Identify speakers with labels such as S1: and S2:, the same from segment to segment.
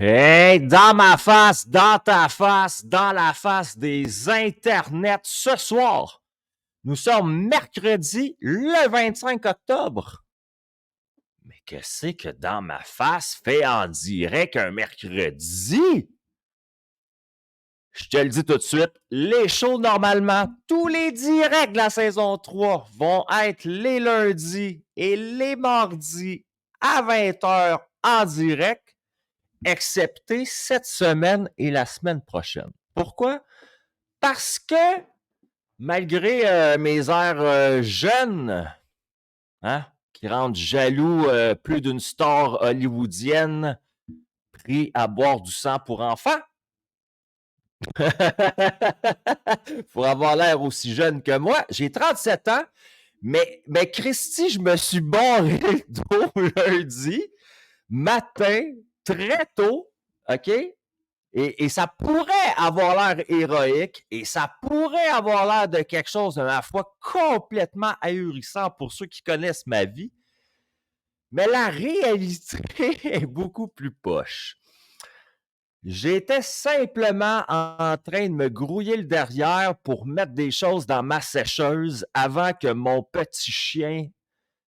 S1: Hey, dans ma face, dans ta face, dans la face des internets ce soir. Nous sommes mercredi le 25 octobre. Mais qu'est-ce que dans ma face fait en direct un mercredi? Je te le dis tout de suite, les shows normalement, tous les directs de la saison 3 vont être les lundis et les mardis à 20h en direct, excepté cette semaine et la semaine prochaine. Pourquoi? Parce que malgré mes airs jeunes, hein, qui rendent jaloux plus d'une star hollywoodienne pris à boire du sang pour enfants, pour avoir l'air aussi jeune que moi, j'ai 37 ans, mais Christy, je me suis barré tôt lundi matin, très tôt, OK? Et ça pourrait avoir l'air héroïque et ça pourrait avoir l'air de quelque chose de ma foi complètement ahurissant pour ceux qui connaissent ma vie. Mais la réalité est beaucoup plus poche. J'étais simplement en train de me grouiller le derrière pour mettre des choses dans ma sécheuse avant que mon petit chien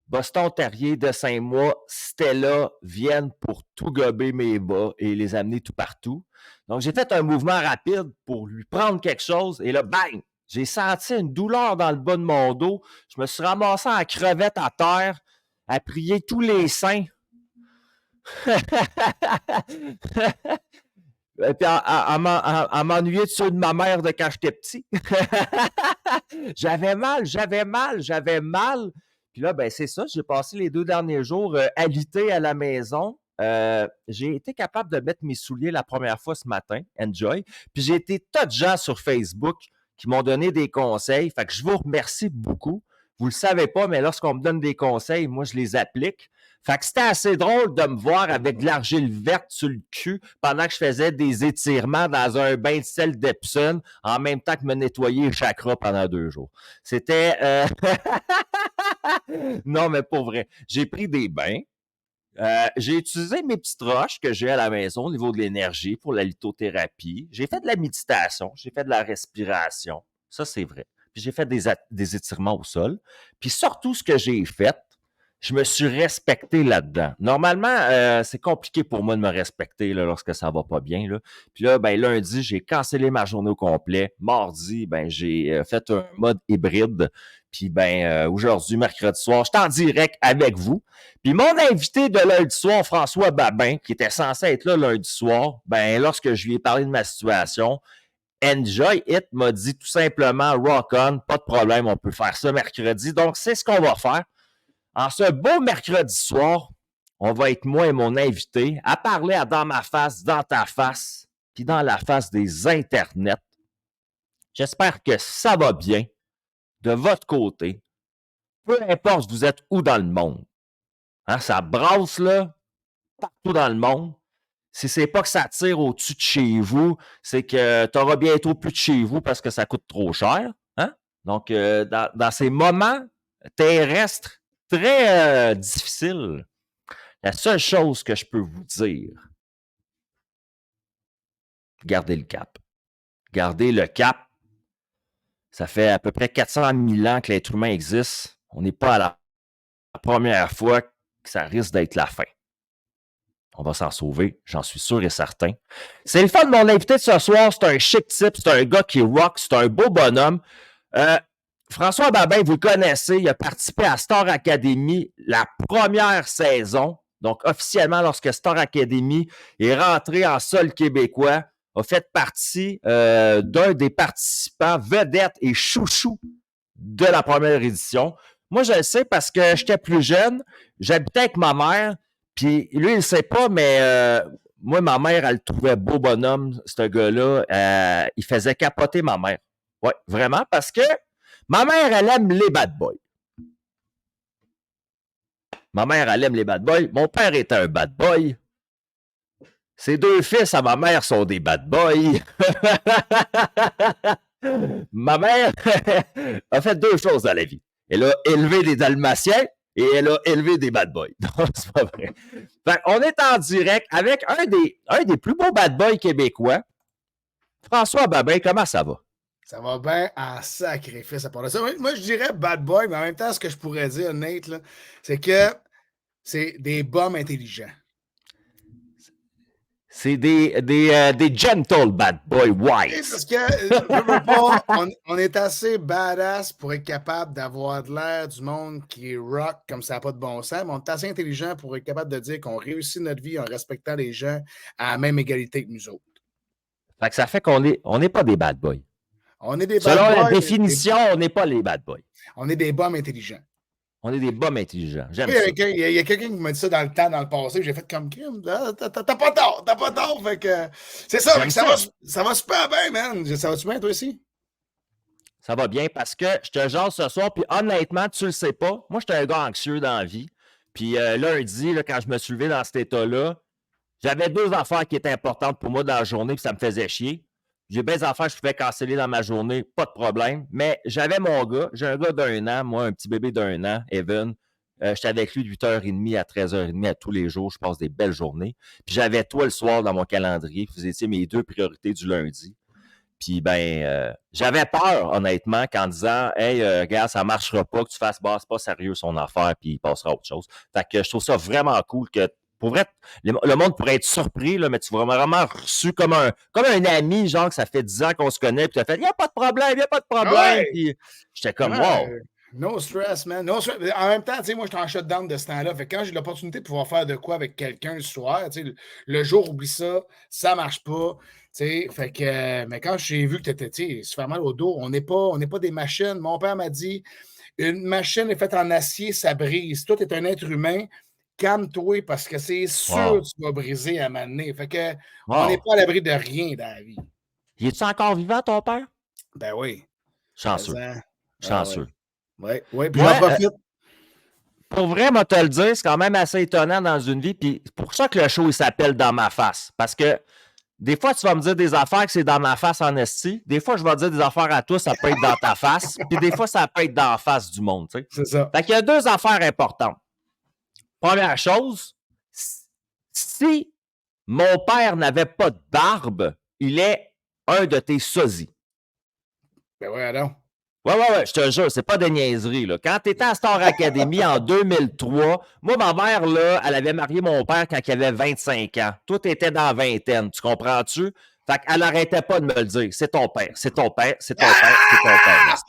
S1: Boston Terrier de 5 mois, Stella, vienne pour tout gober mes bas et les amener tout partout. Donc, j'ai fait un mouvement rapide pour lui prendre quelque chose et là, bang! J'ai senti une douleur dans le bas de mon dos. Je me suis ramassé en crevette à terre, à prier tous les saints. Et puis à m'ennuyer de ceux de ma mère de quand j'étais petit. J'avais mal. Puis là, ben c'est ça, j'ai passé les 2 derniers jours alité à la maison. J'ai été capable de mettre mes souliers la première fois ce matin, enjoy. Puis j'ai été tas de gens sur Facebook qui m'ont donné des conseils. Fait que je vous remercie beaucoup. Vous le savez pas, mais lorsqu'on me donne des conseils, moi, je les applique. Fait que c'était assez drôle de me voir avec de l'argile verte sur le cul pendant que je faisais des étirements dans un bain de sel d'Epsom en même temps que me nettoyer les chakras pendant 2 jours. C'était... non, mais pour vrai, j'ai pris des bains. J'ai utilisé mes petites roches que j'ai à la maison au niveau de l'énergie pour la lithothérapie. J'ai fait de la méditation, j'ai fait de la respiration. Ça, c'est vrai. Puis j'ai fait des étirements au sol. Puis surtout, ce que j'ai fait, je me suis respecté là-dedans. Normalement, c'est compliqué pour moi de me respecter là, lorsque ça va pas bien. Là. Puis là, ben, lundi, j'ai cancellé ma journée au complet. Mardi, ben, j'ai fait un mode hybride. Puis ben, aujourd'hui, mercredi soir, je suis en direct avec vous. Puis mon invité de lundi soir, François Babin, qui était censé être là lundi soir, ben, lorsque je lui ai parlé de ma situation, Enjoy It m'a dit tout simplement rock on, pas de problème, on peut faire ça mercredi. Donc, c'est ce qu'on va faire. En ce beau mercredi soir, on va être moi et mon invité à parler à dans ma face, dans ta face, puis dans la face des internets. J'espère que ça va bien de votre côté. Peu importe vous êtes où dans le monde. Hein, ça brasse là, partout dans le monde. Si c'est pas que ça tire au-dessus de chez vous, c'est que tu auras bientôt plus de chez vous parce que ça coûte trop cher. Hein? Donc, dans ces moments terrestres très difficiles, la seule chose que je peux vous dire, gardez le cap. Gardez le cap. Ça fait à peu près 400 000 ans que l'être humain existe. On n'est pas à la première fois que ça risque d'être la fin. On va s'en sauver, j'en suis sûr et certain. C'est le fun de mon invité de ce soir. C'est un chic type, c'est un gars qui rock, c'est un beau bonhomme. François Babin, vous le connaissez, il a participé à Star Academy la première saison. Donc, officiellement, lorsque Star Academy est rentré en sol québécois, a fait partie d'un des participants vedettes et chouchou de la première édition. Moi, je le sais parce que j'étais plus jeune, j'habitais avec ma mère, puis lui, il ne sait pas, mais moi, ma mère, elle le trouvait beau bonhomme, ce gars-là. Il faisait capoter ma mère. Oui, vraiment, parce que ma mère, elle aime les bad boys. Ma mère, elle aime les bad boys. Mon père était un bad boy. Ses 2 fils à ma mère sont des bad boys. Ma mère a fait 2 choses dans la vie. Elle a élevé des Dalmatiens, et elle a élevé des bad boys. Non, c'est pas vrai. Fait on est en direct avec un des plus beaux bad boys québécois. François Babin, comment ça va?
S2: Ça va bien en sacrifice à part de ça. Moi, je dirais bad boy, mais en même temps, ce que je pourrais dire, Nate, là, c'est que c'est des bums intelligents.
S1: C'est des gentle bad boy whites.
S2: Parce que, je veux pas, on est assez badass pour être capable d'avoir de l'air du monde qui est rock comme ça n'a pas de bon sens, mais on est assez intelligent pour être capable de dire qu'on réussit notre vie en respectant les gens à la même égalité que nous autres.
S1: Fait que ça fait qu'on n'est pas des bad boys.
S2: On est des bad
S1: Selon la
S2: boys,
S1: définition, on n'est pas les bad boys.
S2: on est des bums intelligents.
S1: On est des bums intelligents. J'aime
S2: Oui,
S1: ça.
S2: il y a quelqu'un qui m'a dit ça dans le temps, dans le passé. J'ai fait comme crime. T'as pas tort, t'as pas tort. Fait que c'est ça, fait que ça va super bien, man. Ça va-tu bien, toi aussi?
S1: Ça va bien parce que je te jase ce soir, puis honnêtement, tu le sais pas. Moi, j'étais un gars anxieux dans la vie. Puis lundi, là, quand je me suis levé dans cet état-là, j'avais 2 affaires qui étaient importantes pour moi dans la journée, puis ça me faisait chier. J'ai bien des affaires que je pouvais canceller dans ma journée, pas de problème. Mais j'avais mon gars, j'ai un gars d'1 an, moi, un petit bébé d'1 an, Evan. J'étais avec lui de 8h30 à 13h30 à tous les jours. Je passe des belles journées. Puis j'avais toi le soir dans mon calendrier. Vous étiez mes 2 priorités du lundi. Puis j'avais peur, honnêtement, qu'en disant hey, regarde, ça marchera pas, que tu fasses c'est pas sérieux son affaire, puis il passera à autre chose. Fait que je trouve ça vraiment cool que pour vrai, le monde pourrait être surpris, là, mais tu vas vraiment reçu comme un ami, genre que ça fait 10 ans qu'on se connaît, puis tu as fait, il n'y a pas de problème, il n'y a pas de problème.
S2: Ouais!
S1: Puis j'étais comme,
S2: Ouais.
S1: wow.
S2: No stress, man. No stress. En même temps, tu sais, moi, je suis en shutdown de ce temps-là. Fait que quand j'ai l'opportunité de pouvoir faire de quoi avec quelqu'un le soir, tu sais, le jour, oublie ça marche pas. Tu sais, fait que, mais quand j'ai vu que tu étais, tu sais, se faire mal au dos, on n'est pas des machines. Mon père m'a dit, une machine est faite en acier, ça brise. Toi, tu es un être humain, calme-toi parce que c'est sûr
S1: Wow.
S2: que tu vas briser à un moment donné. Fait que, on n'est
S1: Wow.
S2: pas à l'abri de rien dans la vie.
S1: Y es-tu encore vivant, ton père?
S2: Ben oui.
S1: Chanceux.
S2: Ah ouais.
S1: Chanceux.
S2: Oui, puis j'en
S1: Moi,
S2: profite.
S1: pour vrai, moi, te le dire, c'est quand même assez étonnant dans une vie. Puis c'est pour ça que le show, il s'appelle Dans ma face. Parce que des fois, tu vas me dire des affaires que c'est dans ma face en esti. Des fois, je vais dire des affaires à toi, ça peut être dans ta face. Puis des fois, ça peut être dans la face du monde. Tu sais.
S2: C'est ça.
S1: Fait qu'il y a 2 affaires importantes. Première chose, si mon père n'avait pas de barbe, il est un de tes sosies.
S2: Ben ouais, alors.
S1: Ouais, je te jure, c'est pas de niaiserie. Là. Quand tu étais à Star Academy en 2003, moi, ma mère, là, elle avait marié mon père quand il avait 25 ans. Toi, tu étais dans la vingtaine, tu comprends-tu? Fait qu'elle n'arrêtait pas de me le dire. C'est ton père, c'est ton père, c'est ton père, c'est ton père.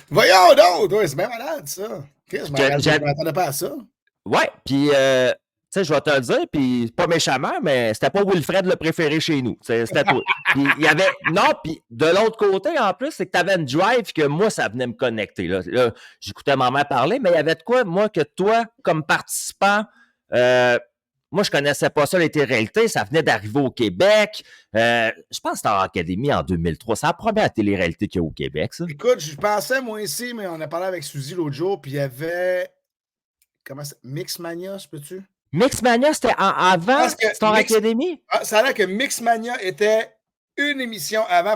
S2: Voyons donc! Ouais, c'est bien malade, ça. Okay, je m'attendais pas à ça.
S1: Ouais, puis, tu sais, je vais te le dire, puis pas méchamment, mais c'était pas Wilfred le préféré chez nous. C'était toi. Puis il y avait. Non, puis de l'autre côté, en plus, c'est que tu avais une drive que moi, ça venait me connecter. Là, j'écoutais ma mère parler, mais il y avait de quoi, moi, que toi, comme participant, moi, je connaissais pas ça, les télé-réalités. Ça venait d'arriver au Québec. Je pense que c'était en Académie en 2003. C'est la première télé-réalité qu'il y a au Québec, ça.
S2: Écoute, je pensais, moi ici, mais on a parlé avec Suzy l'autre jour, puis il y avait. Comment ça? Mixmania, je peux-tu?
S1: Mixmania, c'était avant Star Academy?
S2: Ça a l'air que Mixmania était une émission avant.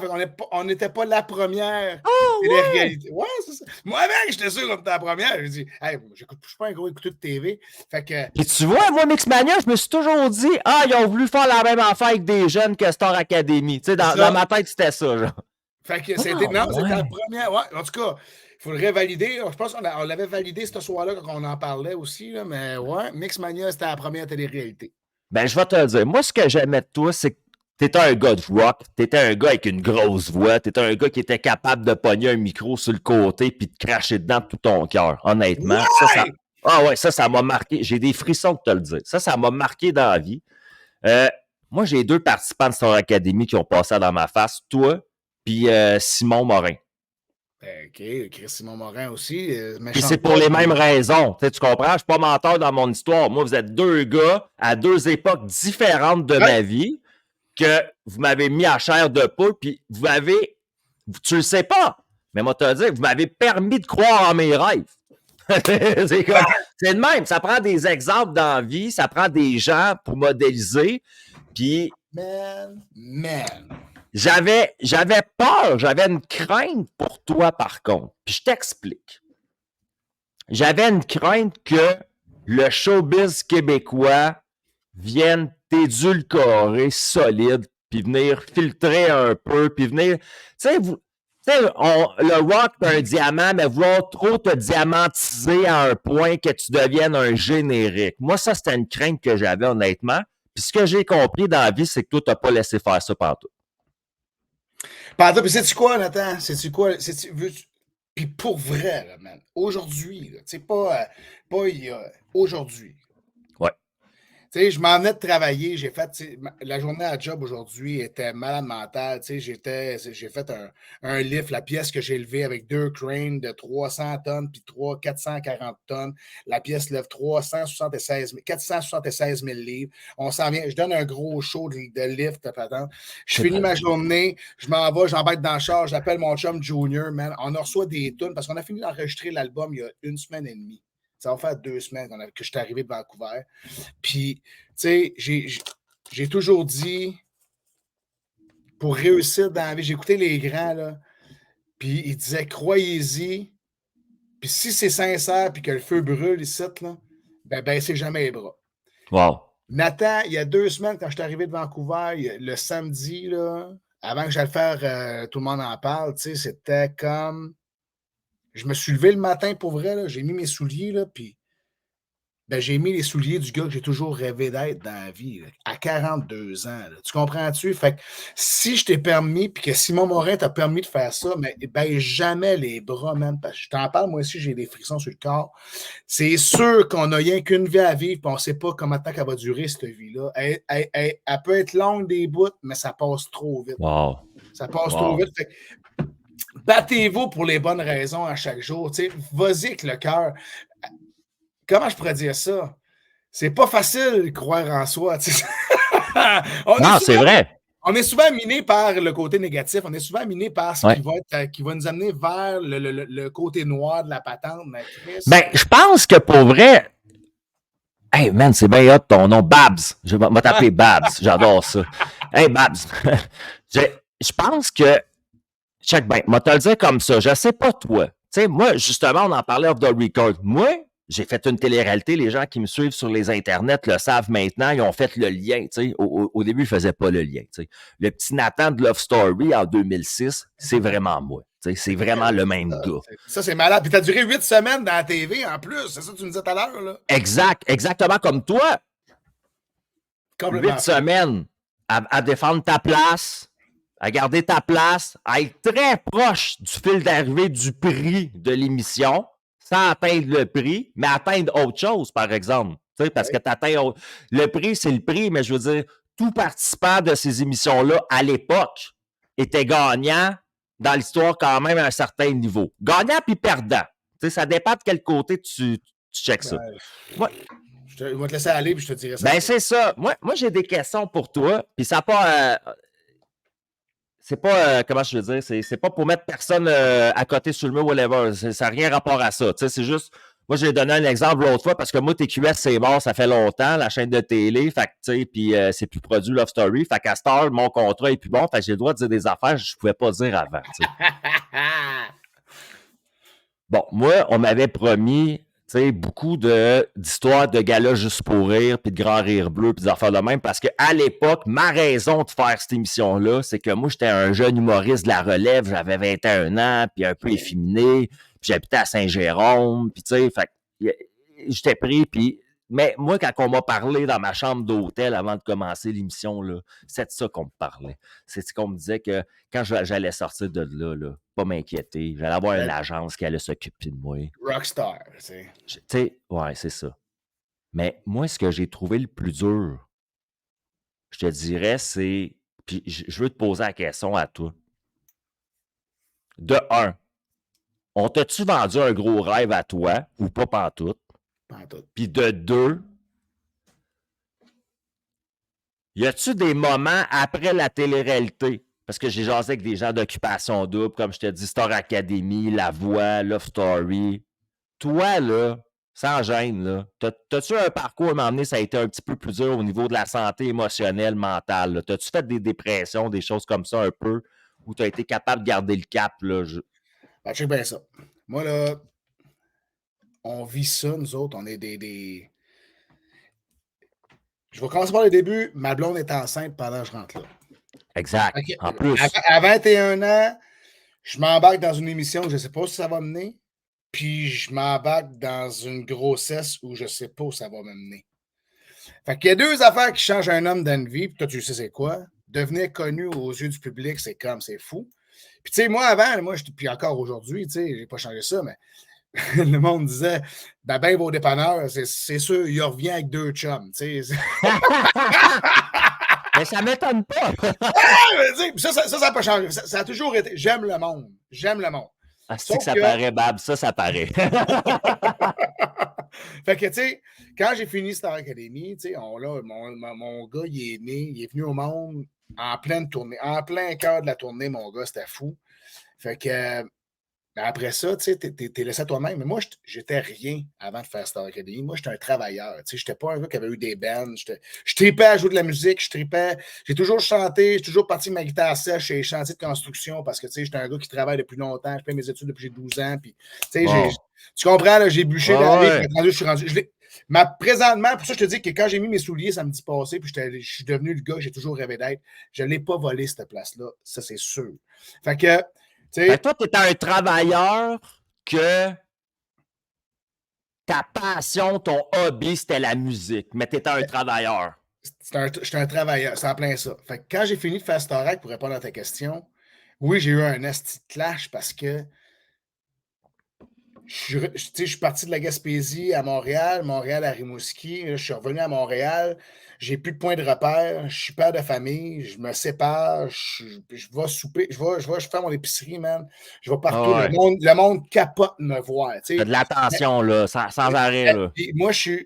S2: On n'était pas la première télé-réalité. Ouais, c'est ça. Moi, avant, j'étais sûr qu'on était la première. J'ai dit, hey, je suis pas un gros écouteur de TV. Fait que.
S1: Et tu vois, moi, Mixmania, je me suis toujours dit, ils ont voulu faire la même affaire avec des jeunes que Star Academy. Tu sais, dans ma tête, c'était ça, genre.
S2: Fait que c'était. Non, c'était la première. Ouais, en tout cas. Il faudrait valider. Je pense qu'on l'avait validé ce soir-là quand on en parlait aussi. Là, mais ouais, Mixmania, c'était la première télé-réalité.
S1: Ben, je vais te le dire. Moi, ce que j'aimais de toi, c'est que t'étais un gars de rock. T'étais un gars avec une grosse voix. T'étais un gars qui était capable de pogner un micro sur le côté puis de cracher dedans tout ton cœur. Honnêtement.
S2: Ouais!
S1: Ça m'a marqué. J'ai des frissons de te le dire. Ça m'a marqué dans la vie. Moi, j'ai 2 participants de Star Academy qui ont passé dans ma face. Toi puis Simon Morin.
S2: OK, Chris Simon Morin aussi.
S1: Puis c'est pour les mêmes raisons. Tu comprends? Je ne suis pas menteur dans mon histoire. Moi, vous êtes 2 gars à 2 époques différentes de ma vie que vous m'avez mis à chair de poule, puis tu le sais pas, mais moi, te dire, vous m'avez permis de croire en mes rêves. C'est de même. Ça prend des exemples dans la vie, ça prend des gens pour modéliser. Puis.
S2: Man.
S1: J'avais peur, j'avais une crainte pour toi, par contre. Puis je t'explique. J'avais une crainte que le showbiz québécois vienne t'édulcorer solide, puis venir filtrer un peu, puis venir... Tu sais, le rock, t'as un diamant, mais vouloir trop te diamantiser à un point que tu deviennes un générique. Moi, ça, c'était une crainte que j'avais, honnêtement. Puis ce que j'ai compris dans la vie, c'est que toi, t'as pas laissé faire ça partout.
S2: Pardon, puis sais-tu quoi, Nathan? Sais-tu quoi? Puis pour vrai, là, man, aujourd'hui, tu sais, pas il y a... Aujourd'hui.
S1: Ouais.
S2: Tu sais, je m'en venais de travailler, j'ai fait, la journée à job aujourd'hui était malade mentale, tu sais, j'ai fait un lift, la pièce que j'ai levée avec 2 cranes de 300 tonnes puis 440 tonnes, la pièce lève 476 000 livres, on s'en vient, je donne un gros show de lift, pardon. Je finis ma journée, je m'en vais, j'embarque dans le char, j'appelle mon chum Junior, man, on reçoit des tunes, parce qu'on a fini d'enregistrer l'album il y a 1 semaine et demie. Ça va faire 2 semaines que je suis arrivé de Vancouver. Puis, tu sais, j'ai toujours dit, pour réussir dans la vie, j'ai écouté les grands, là, puis ils disaient, croyez-y, puis si c'est sincère, puis que le feu brûle ici, là, ben baissez jamais les bras.
S1: Wow.
S2: Nathan, il y a 2 semaines, quand je suis arrivé de Vancouver, le samedi, là, avant que j'aille faire Tout le monde en parle, tu sais, c'était comme... Je me suis levé le matin pour vrai, là, j'ai mis mes souliers, là, puis ben, j'ai mis les souliers du gars que j'ai toujours rêvé d'être dans la vie, là, à 42 ans. Là. Tu comprends-tu? Fait que si je t'ai permis, puis que Simon Morin t'a permis de faire ça, mais ben jamais les bras, man. Parce que je t'en parle, moi aussi, j'ai des frictions sur le corps. C'est sûr qu'on n'a rien qu'une vie à vivre, puis on ne sait pas combien de temps qu'elle va durer, cette vie-là. Elle peut être longue des bouts, mais ça passe trop vite.
S1: Wow.
S2: Ça passe
S1: Wow.
S2: trop vite. Fait que battez-vous pour les bonnes raisons à chaque jour. Vas-y avec le cœur. Comment je pourrais dire ça? C'est pas facile de croire en soi.
S1: Non, c'est vrai.
S2: On est souvent miné par le côté négatif, on est souvent miné par ce
S1: Ouais.
S2: qui va nous amener vers le côté noir de la patente. Mais Chris,
S1: Ben, je pense que pour vrai, hey man, c'est bien hot ton nom, Babs. Je vais t'appeler Babs. J'adore ça. Hey Babs. Je pense que, check ben, moi te le dire comme ça, je sais pas toi. Tu sais, moi, justement, on en parlait off the record. Moi, j'ai fait une télé-réalité. Les gens qui me suivent sur les internets le savent maintenant. Ils ont fait le lien. Tu sais. Au début, ils faisaient pas le lien. Tu sais. Le petit Nathan de Love Story en 2006, c'est vraiment moi. Tu sais. C'est vraiment le même gars.
S2: ça, c'est malade. Puis t'as duré 8 semaines dans la TV en plus. C'est ça que tu me disais tout à l'heure, là.
S1: Exact. Exactement comme toi.
S2: Complètement
S1: 8 semaines à défendre ta place, à garder ta place, à être très proche du fil d'arrivée du prix de l'émission, sans atteindre le prix, mais atteindre autre chose, par exemple. Tu sais, parce que tu atteins le prix, c'est le prix, mais je veux dire, tout participant de ces émissions-là, à l'époque, était gagnant dans l'histoire quand même à un certain niveau. Gagnant puis perdant. Tu sais, ça dépend de quel côté tu checkes ça.
S2: Ouais. Je vais te laisser aller puis je te dirai ça.
S1: Ben, c'est ça. Moi j'ai des questions pour toi. Puis ça n'a pas. C'est pas. Comment je veux dire? C'est pas pour mettre personne à côté sur le mur, whatever. Ça n'a rien rapport à ça. C'est juste. Moi, j'ai donné un exemple l'autre fois parce que moi, TQS, c'est mort, ça fait longtemps, la chaîne de télé. Fait que, tu sais, puis c'est plus produit Love Story. Fait qu'à Star, mon contrat est plus bon. Fait que j'ai le droit de dire des affaires que je pouvais pas dire avant. Bon, moi, on m'avait promis beaucoup d'histoires de galas juste pour rire, puis de grands rires bleus, puis des affaires de même, parce qu'à l'époque, ma raison de faire cette émission-là, c'est que moi, j'étais un jeune humoriste de la relève, j'avais 21 ans, puis un peu efféminé, puis j'habitais à Saint-Jérôme, puis tu sais, j'étais pris, puis... Mais moi, quand on m'a parlé dans ma chambre d'hôtel avant de commencer l'émission, là, c'est de ça qu'on me parlait. C'est qu'on me disait que quand j'allais sortir de là, pas m'inquiéter, j'allais avoir une agence qui allait s'occuper de moi.
S2: Rockstar, tu
S1: sais. Ouais, c'est ça. Mais moi, ce que j'ai trouvé le plus dur, je te dirais, c'est... Puis je veux te poser la question à toi. De un, on t'a-tu vendu un gros rêve à toi ou pas pantoute?
S2: Pantoute.
S1: Puis de deux, y a-tu des moments après la télé-réalité? Parce que j'ai jasé avec des gens d'Occupation Double, comme je te dis, Star Academy, La Voix, Love Story. Toi, là, sans gêne, là, t'as-tu un parcours à un moment donné, ça a été un petit peu plus dur au niveau de la santé émotionnelle, mentale? Là? T'as-tu fait des dépressions, des choses comme ça un peu, où t'as été capable de garder le cap? Là,
S2: Ben, check bien ça. Moi, là, on vit ça, nous autres. On est des... Je vais commencer par le début. Ma blonde est enceinte pendant que je rentre là.
S1: Exact.
S2: Okay.
S1: En plus.
S2: À 21 ans, je m'embarque dans une émission que je ne sais pas où ça va mener. Puis je m'embarque dans une grossesse où je ne sais pas où ça va me mener. Fait qu'il y a deux affaires qui changent un homme dans une vie, puis toi, tu sais c'est quoi. Devenir connu aux yeux du public, c'est fou. Puis tu sais, moi, avant, puis encore aujourd'hui, tu sais, j'ai pas changé ça, mais le monde disait, ben vos dépanneurs, c'est sûr, il revient avec 2 chums, tu sais.
S1: Mais ça m'étonne pas.
S2: Ça n'a pas changé. Ça a toujours été, j'aime le monde. J'aime le monde.
S1: Ah, c'est que ça paraît, Bab. Ça paraît.
S2: Fait que, tu sais, quand j'ai fini Star Academy, tu sais, mon gars, il est né, il est venu au monde en pleine tournée, en plein cœur de la tournée, mon gars, c'était fou. Fait que, après ça, tu sais, t'es laissé à toi-même. Mais moi, j'étais rien avant de faire Star Academy. Moi, j'étais un travailleur. Tu sais, j'étais pas un gars qui avait eu des bands. Je tripais à jouer de la musique, j'ai toujours chanté, j'ai toujours parti de ma guitare sèche chez les chantiers de construction parce que, tu sais, j'étais un gars qui travaille depuis longtemps. Je fais mes études depuis j'ai 12 ans. Puis, tu sais, tu comprends, là, j'ai bûché dans la vie. Je suis rendu. Présentement, pour ça, je te dis que quand j'ai mis mes souliers samedi passé, puis je suis devenu le gars que j'ai toujours rêvé d'être, je ne l'ai pas volé, cette place-là. Ça, c'est sûr. Fait que,
S1: fait que toi, tu étais un travailleur que ta passion, ton hobby, c'était la musique, mais tu étais un travailleur.
S2: J'étais un travailleur, c'est en plein ça. Fait que quand j'ai fini de faire Star Trek, pour répondre à ta question, oui, j'ai eu un esti de clash parce que je suis parti de la Gaspésie à Montréal à Rimouski. Là, je suis revenu à Montréal. J'ai plus de point de repère. Je suis père de famille. Je me sépare. Je vais souper. Je fais mon épicerie, man. Je vais partout. Le monde capote de me voir.
S1: T'as de l'attention, là, sans arrêt. Là.
S2: Moi, je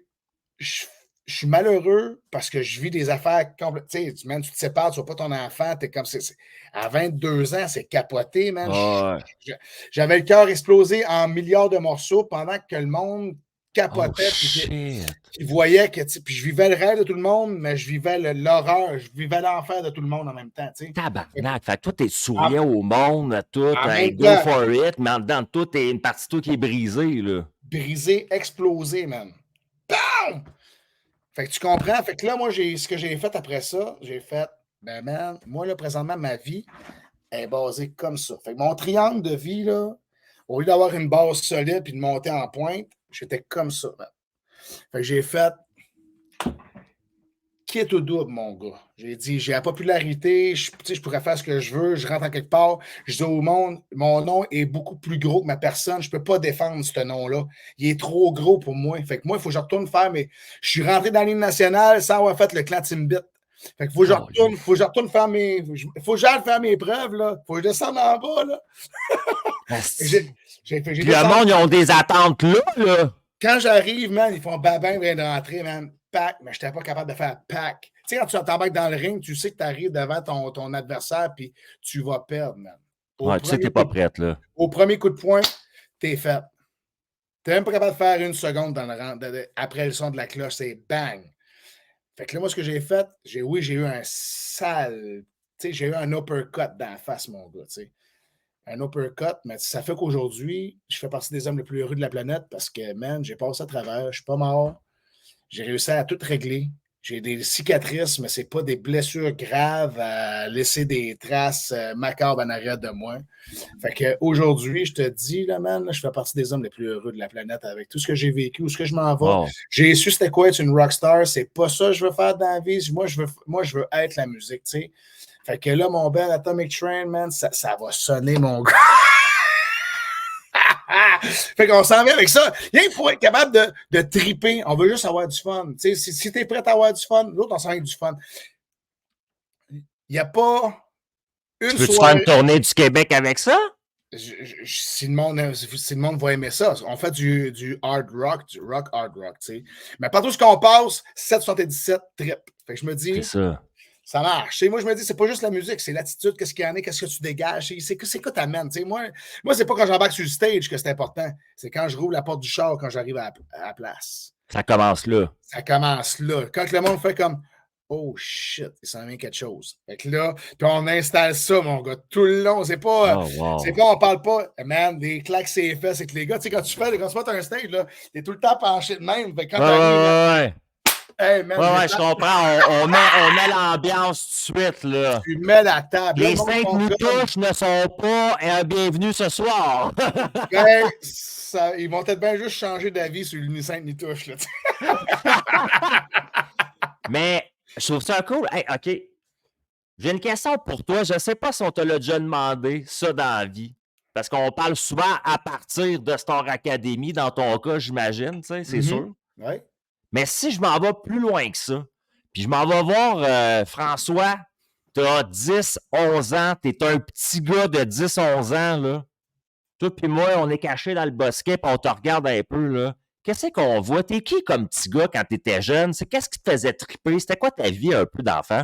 S2: suis malheureux parce que je vis des affaires complètes. Tu sais, man, tu te sépares, tu vois pas ton enfant, t'es comme à 22 ans, c'est capoté, man. J'avais le cœur explosé en milliards de morceaux pendant que le monde capotait. Puis voyait que, puis je vivais le rêve de tout le monde, mais je vivais l'horreur, je vivais l'enfer de tout le monde en même temps.
S1: Tabarnak, fait que toi, t'es souriant au monde, tout, go for it, mais en dedans de tout, t'es une partie de toi qui est brisée, là.
S2: Brisée, explosée, man. Bam! Fait que tu comprends? Fait que là, moi, ce que j'ai fait après ça, j'ai fait, ben man, moi, là, présentement, ma vie est basée comme ça. Fait que mon triangle de vie, là, au lieu d'avoir une base solide puis de monter en pointe, j'étais comme ça, man. Fait que j'ai fait quitte ou double, mon gars. J'ai dit, j'ai la popularité, je pourrais faire ce que je veux, je rentre en quelque part, je dis au monde, mon nom est beaucoup plus gros que ma personne, je ne peux pas défendre ce nom-là. Il est trop gros pour moi. Fait que moi, il faut que je retourne faire, mais je suis rentré dans la ligne nationale sans avoir fait le clan Timbit. Fait que faut que je retourne faire faut que j'aille faire mes preuves, là. Faut que je descende en bas, là.
S1: Puis le monde, ils ont des attentes là.
S2: Quand j'arrive, man, ils font babin, vient de rentrer, man. Pack, mais je n'étais pas capable de faire pack. Tu sais, quand tu t'embarques dans le ring, tu sais que tu arrives devant ton adversaire puis tu vas perdre, man.
S1: Tu sais que tu n'es pas prête, là.
S2: Au premier coup de poing, t'es fait. Tu n'es même pas capable de faire une seconde dans le rang. Après le son de la cloche, c'est bang. Fait que là, moi, ce que j'ai fait, j'ai eu un sale. Tu sais, j'ai eu un uppercut dans la face, mon gars, tu sais. Un uppercut, mais ça fait qu'aujourd'hui, je fais partie des hommes les plus heureux de la planète parce que, man, j'ai passé à travers, je ne suis pas mort. J'ai réussi à tout régler. J'ai des cicatrices, mais ce n'est pas des blessures graves à laisser des traces macabres en arrière de moi. Fait qu'aujourd'hui, je te dis, là, man, là, je fais partie des hommes les plus heureux de la planète avec tout ce que j'ai vécu, où ce que je m'en vais. Wow. J'ai su c'était quoi être une rockstar. C'est pas ça que je veux faire dans la vie. Moi, je veux être la musique, tu sais. Fait que là, mon bel Atomic Train, man, ça va sonner, mon gars. Fait qu'on s'en vient avec ça. Il faut être capable de triper. On veut juste avoir du fun. T'sais, si tu es prêt à avoir du fun, l'autre, on s'en vient avec du fun. Il n'y a pas une soirée...
S1: Tu veux faire une tournée du Québec avec ça?
S2: Si le monde va aimer ça, on fait du hard rock, du rock hard rock, tu sais. Mais partout ce qu'on passe, 777 trip. Fait que je me dis...
S1: C'est ça.
S2: Ça marche. Moi, je me dis, c'est pas juste la musique, c'est l'attitude, qu'est-ce qu'il y en a, qu'est-ce que tu dégages. C'est quoi t'amènes. Moi, c'est pas quand j'embarque sur le stage que c'est important. C'est quand je rouvre la porte du char, quand j'arrive à la place.
S1: Ça commence là.
S2: Ça commence là. Quand le monde fait comme oh shit, il s'en vient quelque chose. Fait que là, puis on installe ça, mon gars, tout le long. C'est pas, on parle pas, man, des claques c'est fait, c'est que les gars, tu sais, quand tu fais un stage, là, t'es tout le temps penché de même. Fait que quand t'arrives, hey, man,
S1: je comprends. On met l'ambiance tout de suite, là.
S2: Tu mets la table.
S1: Les 5 nitouches ne sont pas bienvenus ce soir.
S2: Ben, ils vont peut-être bien juste changer d'avis sur le 5 nitouches, là.
S1: Mais je trouve ça cool. Hey, OK. J'ai une question pour toi. Je ne sais pas si on te l'a déjà demandé, ça, dans la vie. Parce qu'on parle souvent à partir de Star Academy, dans ton cas, j'imagine, tu sais, c'est sûr.
S2: Ouais.
S1: Mais si je m'en vais plus loin que ça, puis je m'en vais voir François, t'as 10, 11 ans, t'es un petit gars de 10, 11 ans, là. Toi puis moi, on est cachés dans le bosquet, puis on te regarde un peu, là. Qu'est-ce qu'on voit? T'es qui comme petit gars quand t'étais jeune? Qu'est-ce qui te faisait triper? C'était quoi ta vie un peu d'enfant?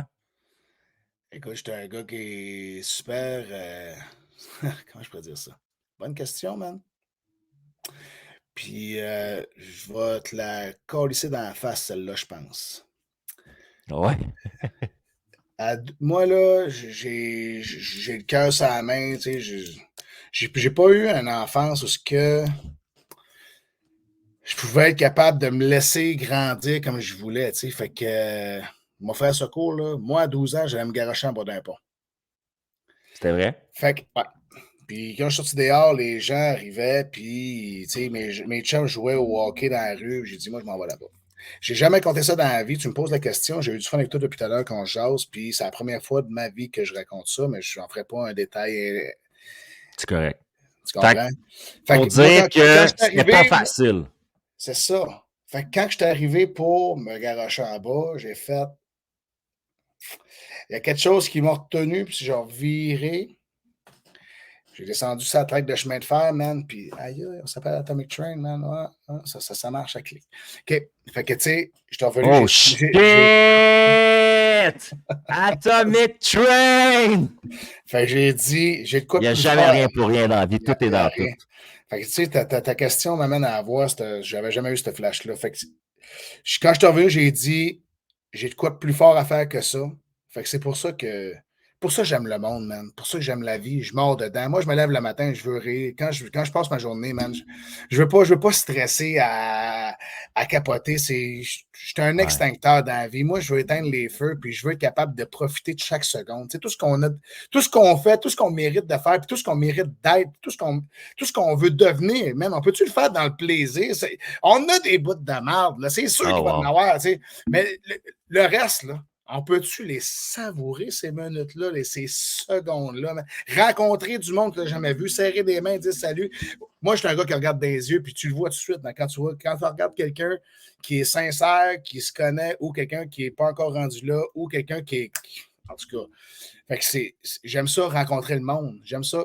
S2: Écoute, j'étais un gars qui est super... comment je pourrais dire ça? Bonne question, man. Puis, je vais te la colisser dans la face, celle-là, je pense.
S1: Ouais.
S2: Moi, là, j'ai le cœur sur la main, tu sais, j'ai pas eu une enfance où je pouvais être capable de me laisser grandir comme je voulais, tu sais, fait que, mon frère secours, là, moi, à 12 ans, j'allais me garocher en bas d'un pont.
S1: C'était vrai?
S2: Fait que, ouais. Puis quand je suis sorti dehors, les gens arrivaient, puis, tu sais, mes chums jouaient au hockey dans la rue, j'ai dit, moi, je m'en vais là-bas. J'ai jamais compté ça dans la vie. Tu me poses la question. J'ai eu du fun avec toi depuis tout à l'heure quand on jase. Puis c'est la première fois de ma vie que je raconte ça, mais je n'en ferai pas un détail.
S1: C'est correct.
S2: Tu comprends?
S1: Fait pour dire que c'était pas facile.
S2: C'est ça. Fait que quand je suis arrivé pour me garocher en bas, j'ai fait. Il y a quelque chose qui m'a retenu, puis j'ai reviré. J'ai descendu sa traque de chemin de fer, man, puis aïe, on s'appelle Atomic Train, man. Ouais, ça marche à clic. OK. Fait que, tu sais, je t'ai revenu.
S1: Oh, shit! Atomic Train!
S2: Fait que j'ai dit, j'ai de quoi
S1: de plus fort. Il n'y a jamais rien pour rien dans la vie, tout est dans tout.
S2: Fait que, tu sais, ta question m'amène à avoir, j'avais jamais eu ce flash-là. Fait que, quand je t'ai revenu, j'ai dit, j'ai de quoi de plus fort à faire que ça. Fait que c'est pour ça que j'aime le monde, man. Pour ça que j'aime la vie. Je mords dedans. Moi, je me lève le matin, je veux rire. Quand je passe ma journée, man, je veux pas stresser à capoter. Je suis un extincteur dans la vie. Moi, je veux éteindre les feux, puis je veux être capable de profiter de chaque seconde. Tu sais, tout ce qu'on fait, tout ce qu'on mérite de faire, puis tout ce qu'on mérite d'être, tout ce qu'on veut devenir, man, on peut-tu le faire dans le plaisir? On a des bouts de merde, là. C'est sûr qu'il va en avoir, tu sais. Mais le reste, là, on peut-tu les savourer, ces minutes-là, ces secondes-là? Rencontrer du monde que tu n'as jamais vu, serrer des mains, dire salut. Moi, je suis un gars qui regarde dans les yeux, puis tu le vois tout de suite. Quand tu regardes quelqu'un qui est sincère, qui se connaît, ou quelqu'un qui n'est pas encore rendu là, ou quelqu'un qui est... En tout cas, fait que j'aime ça, rencontrer le monde. J'aime ça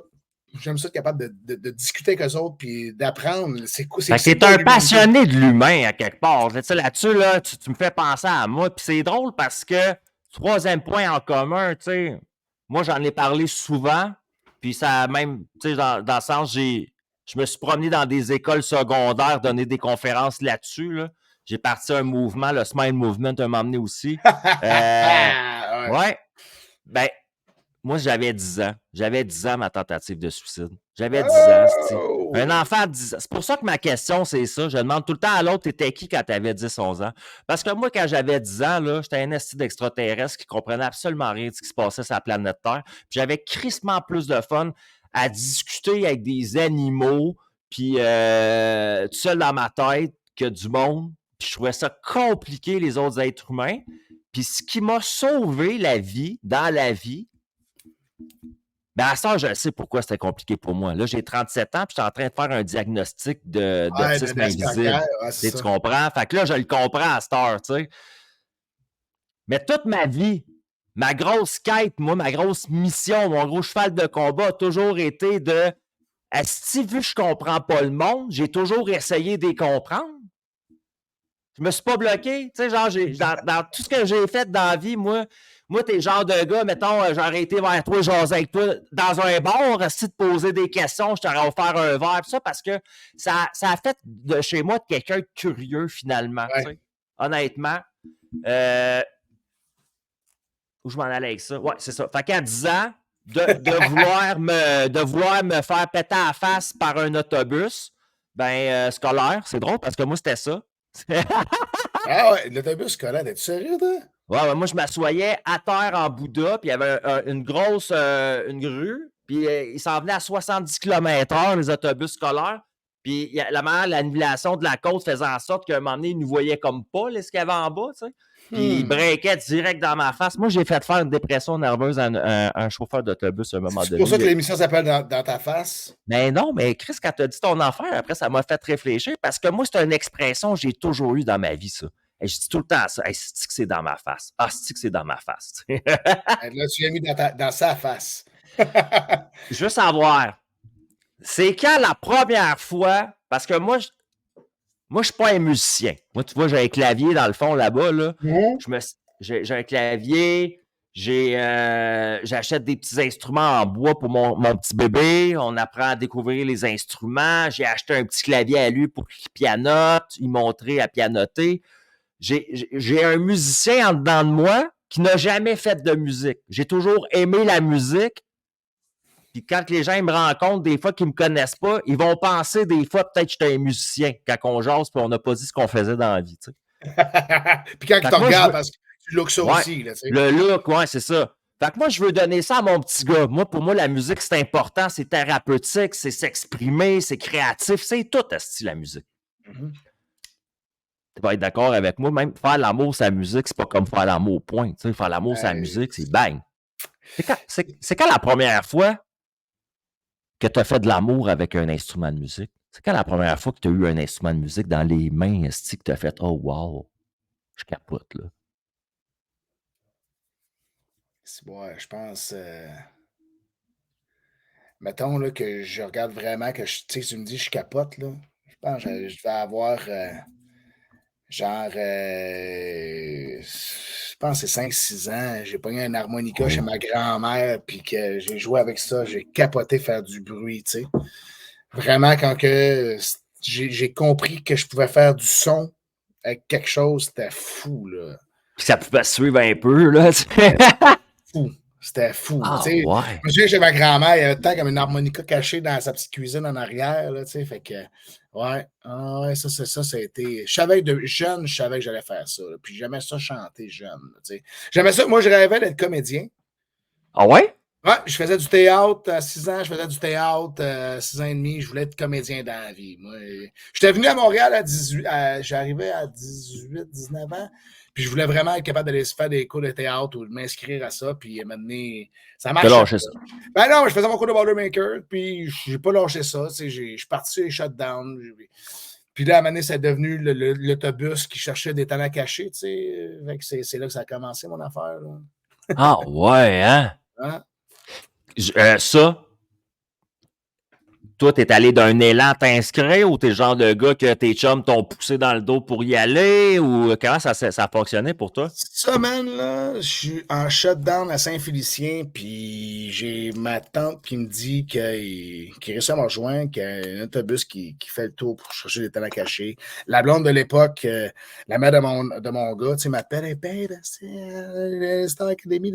S2: être capable de discuter avec eux autres puis d'apprendre. C'est
S1: un passionné de l'humain, à quelque part. Là-dessus, là, tu me fais penser à moi. Puis c'est drôle parce que, troisième point en commun, tu sais, moi, j'en ai parlé souvent. Puis ça a même, tu sais, dans le sens, je me suis promené dans des écoles secondaires, donner des conférences là-dessus. Là. J'ai parti un mouvement, le Smile Movement, un moment donné aussi. Ouais. Ben, moi, j'avais 10 ans. J'avais 10 ans, ma tentative de suicide. J'avais 10 ans, c'ti. Un enfant de 10 ans. C'est pour ça que ma question, c'est ça. Je demande tout le temps à l'autre, t'étais qui quand t'avais 10, 11 ans? Parce que moi, quand j'avais 10 ans, là, j'étais un esti d'extraterrestre qui comprenait absolument rien de ce qui se passait sur la planète Terre. Puis j'avais crissement plus de fun à discuter avec des animaux, puis tout seul dans ma tête, que du monde. Puis je trouvais ça compliqué, les autres êtres humains. Puis ce qui m'a sauvé la vie, dans la vie, ben à ça, je sais pourquoi c'était compliqué pour moi. Là, j'ai 37 ans, puis je suis en train de faire un diagnostic d'autisme invisible. Tu comprends? Fait que là, je le comprends à cette heure, tu sais. Mais toute ma vie, ma grosse quête, moi, ma grosse mission, mon gros cheval de combat a toujours été de si vu que je comprends pas le monde, j'ai toujours essayé de les comprendre. Je me suis pas bloqué. Tu sais, genre, dans tout ce que j'ai fait dans la vie, moi, t'es le genre de gars, mettons, j'aurais été vers toi, jaser avec toi dans un bar, si te poser des questions, je t'aurais offert un verre, ça, parce que ça a fait de chez moi de quelqu'un de curieux, finalement. Tu sais, honnêtement. Où je m'en allais avec ça? Ouais, c'est ça. Fait qu'à 10 ans, de vouloir me faire péter à la face par un autobus, scolaire, c'est drôle parce que moi, c'était ça.
S2: Ah ouais, l'autobus scolaire, t'es-tu sérieux, toi?
S1: Ouais, moi, je m'assoyais à terre en Bouddha, puis il y avait une grosse une grue, puis il s'en venait à 70 km/h, les autobus scolaires. Puis l'annulation de la côte faisait en sorte qu'à un moment donné, ils ne nous voyaient comme pas, là, ce qu'il y avait en bas, tu sais. Puis ils breakaient direct dans ma face. Moi, j'ai fait faire une dépression nerveuse à un chauffeur d'autobus à un moment
S2: C'est pour
S1: donné.
S2: ça que l'émission s'appelle dans ta face?
S1: Mais non, mais Chris, quand tu as dit ton affaire, après, ça m'a fait réfléchir parce que moi, c'est une expression que j'ai toujours eue dans ma vie, ça. Et je dis tout le temps ça. Hey, c'est que c'est dans ma face. Ah, c'est que c'est dans ma face.
S2: Là, tu l'as mis dans sa face.
S1: Je veux savoir, c'est quand la première fois, parce que moi, je suis pas un musicien. Moi, tu vois, j'ai un clavier dans le fond là-bas. Là. J'ai un clavier, j'achète des petits instruments en bois pour mon petit bébé. On apprend à découvrir les instruments. J'ai acheté un petit clavier à lui pour qu'il pianote, il montrer à pianoter. J'ai un musicien en dedans de moi qui n'a jamais fait de musique. J'ai toujours aimé la musique. Puis quand les gens me rencontrent, des fois qu'ils ne me connaissent pas, ils vont penser des fois peut-être que j'étais un musicien quand on jase puis on n'a pas dit ce qu'on faisait dans la vie. Tu sais.
S2: Puis quand ils te regardent, parce que tu looks ça
S1: ouais,
S2: aussi. Là, tu sais.
S1: le look, ouais, c'est ça. Fait que moi, je veux donner ça à mon petit gars. Moi, pour moi, la musique, c'est important, c'est thérapeutique, c'est s'exprimer, c'est créatif, c'est tout, asti, la musique. Tu vas être d'accord avec moi, même faire l'amour, sa musique, c'est pas comme faire l'amour, point. Tu sais, faire l'amour, sa musique, c'est bang. C'est quand la première fois que tu as fait de l'amour avec un instrument de musique? C'est quand la première fois que tu as eu un instrument de musique dans les mains, esti, que tu as fait « Oh, wow! » Je capote, là.
S2: Ouais, je pense... mettons là, que je regarde vraiment, que tu sais, tu me dis je capote, là. Je pense que je devais avoir je pense que c'est 5-6 ans. J'ai pogné un harmonica chez ma grand-mère, puis que j'ai joué avec ça. J'ai capoté faire du bruit, tu sais. Vraiment, quand que j'ai compris que je pouvais faire du son avec quelque chose, c'était fou, là.
S1: Puis ça pouvait suivre un peu, là.
S2: Fou. C'était fou.
S1: Ah,
S2: Tu sais,
S1: ouais.
S2: je me souviens chez ma grand-mère, il y avait tant comme une harmonica cachée dans sa petite cuisine en arrière, là, tu sais, fait que, ouais, ça a été... Je savais que jeune, je savais que j'allais faire ça, là, puis j'aimais ça chanter jeune, là, tu sais. J'aimais ça, moi, je rêvais d'être comédien.
S1: Ah ouais?
S2: Ouais, je faisais du théâtre à 6 ans, je faisais du théâtre à 6 ans et demi, je voulais être comédien dans la vie. Moi, j'étais venu à Montréal à 18, j'arrivais à 18, 19 ans, puis je voulais vraiment être capable d'aller se faire des cours de théâtre ou de m'inscrire à ça, puis maintenant, ça marchait.
S1: T'as lâché ça.
S2: Ben non, je faisais mon cours de Boilermaker, puis j'ai pas lâché ça, tu sais, je suis parti sur les shutdowns, puis là, à un moment donné, c'est devenu l'autobus qui cherchait des talents cachés, tu sais, c'est là que ça a commencé, mon affaire, là.
S1: Ah ouais, hein?
S2: Hein?
S1: Ça, toi, t'es allé d'un élan t'inscrire ou t'es le genre de gars que tes chums t'ont poussé dans le dos pour y aller ou comment ça a fonctionné pour toi?
S2: Cette semaine, là, je suis en shutdown à Saint-Félicien, puis j'ai ma tante qui me dit qu'il réussit à me rejoindre, qu'il y a un autobus qui fait le tour pour chercher des talents cachés. La blonde de l'époque, la mère de mon gars, tu sais, m'appelle, hey, babe, c'est Star Academy.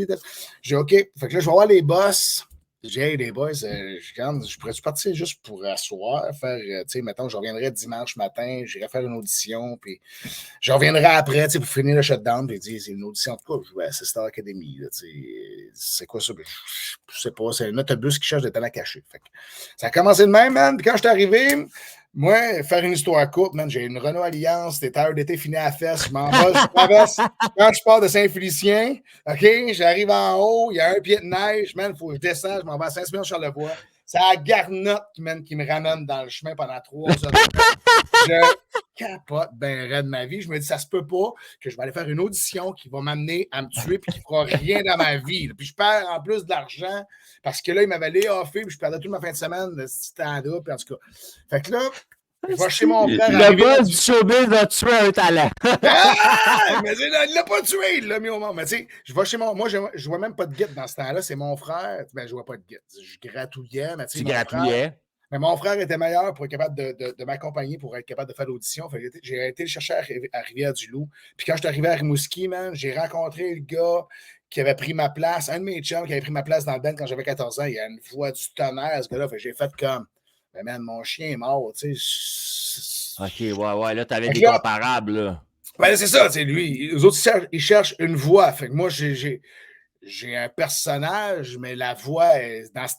S2: J'ai dit, OK, fait que là, je vais voir les boss. J'ai hey, les boys, je pourrais-tu partir juste pour asseoir, faire, tu sais, mettons, je reviendrai dimanche matin, j'irai faire une audition, puis je reviendrai après, tu sais, pour finir le shutdown, puis dire, c'est une audition de quoi? Je jouais à Star Academy, là, tu sais, c'est quoi ça? Je sais pas, c'est un autobus qui cherche des talents cachés. Fait que ça a commencé de même, man, puis quand je suis arrivé, moi, faire une histoire courte, man, j'ai une Renault Alliance, des tailleurs d'été finis à la fesse, je m'en vais, je traverse, quand je pars de Saint-Félicien, OK, j'arrive en haut, il y a un pied de neige, man, il faut que je descende, je m'en vais à Saint-Simon-Charlevoix. C'est la garnotte, man, qui me ramène dans le chemin pendant 3 heures. Je capote ben raide ma vie. Je me dis, ça se peut pas que je vais aller faire une audition qui va m'amener à me tuer puis qui fera rien dans ma vie. Puis je perds en plus de l'argent parce que là, il m'avait layoffé puis je perdais toute ma fin de semaine de ce stand-up. Puis en tout cas, fait que là, je vais chez mon frère.
S1: Le boss du showbiz a tué un talent.
S2: Mais il l'a pas tué, il l'a mis au monde. Mais tu sais, je vais chez mon. Moi, je vois même pas de guide dans ce temps-là. C'est mon frère. Ben, je vois pas de guide. Je gratouillais. Mais
S1: tu gratouillais.
S2: Mais mon frère était meilleur pour être capable de m'accompagner, pour être capable de faire l'audition. J'ai été le chercher à Rivière-du-Loup. Puis quand je suis arrivé à Rimouski, man, j'ai rencontré le gars qui avait pris ma place, un de mes chums qui avait pris ma place dans le band quand j'avais 14 ans. Il a une voix du tonnerre, ce gars-là. J'ai fait comme, mais man, mon chien est mort, tu sais.
S1: OK, ouais, là, t'avais
S2: Fait
S1: des
S2: que là,
S1: comparables, là.
S2: ben, c'est ça, tu sais, lui, les autres, ils cherchent une voix. Fait que moi, j'ai un personnage, mais la voix,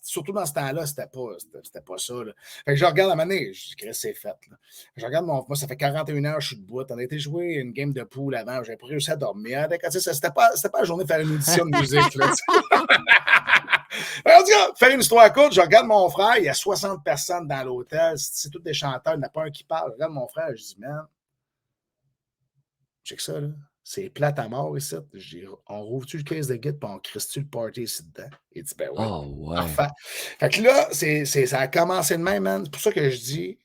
S2: surtout dans ce temps-là, c'était pas ça. Là. Fait que je regarde à ma manée, je dis, c'est fait. Là. Je regarde moi, ça fait 41 heures, je suis debout. On a été jouer une game de poule avant, j'avais pas réussi à dormir. C'était pas la journée de faire une audition de musique. Là, en tout cas, faire une histoire courte, je regarde mon frère, il y a 60 personnes dans l'hôtel, c'est tous des chanteurs, il n'y en a pas un qui parle. Je regarde mon frère, je dis, man, check ça, là. C'est plate à mort ici. Je dis, on rouvre-tu le case de guide et on crisse-tu le party ici dedans? Il dit, ben ouais.
S1: Oh, ouais.
S2: Parfait. Fait que là, ça a commencé de même, man. C'est pour ça que je dis, tu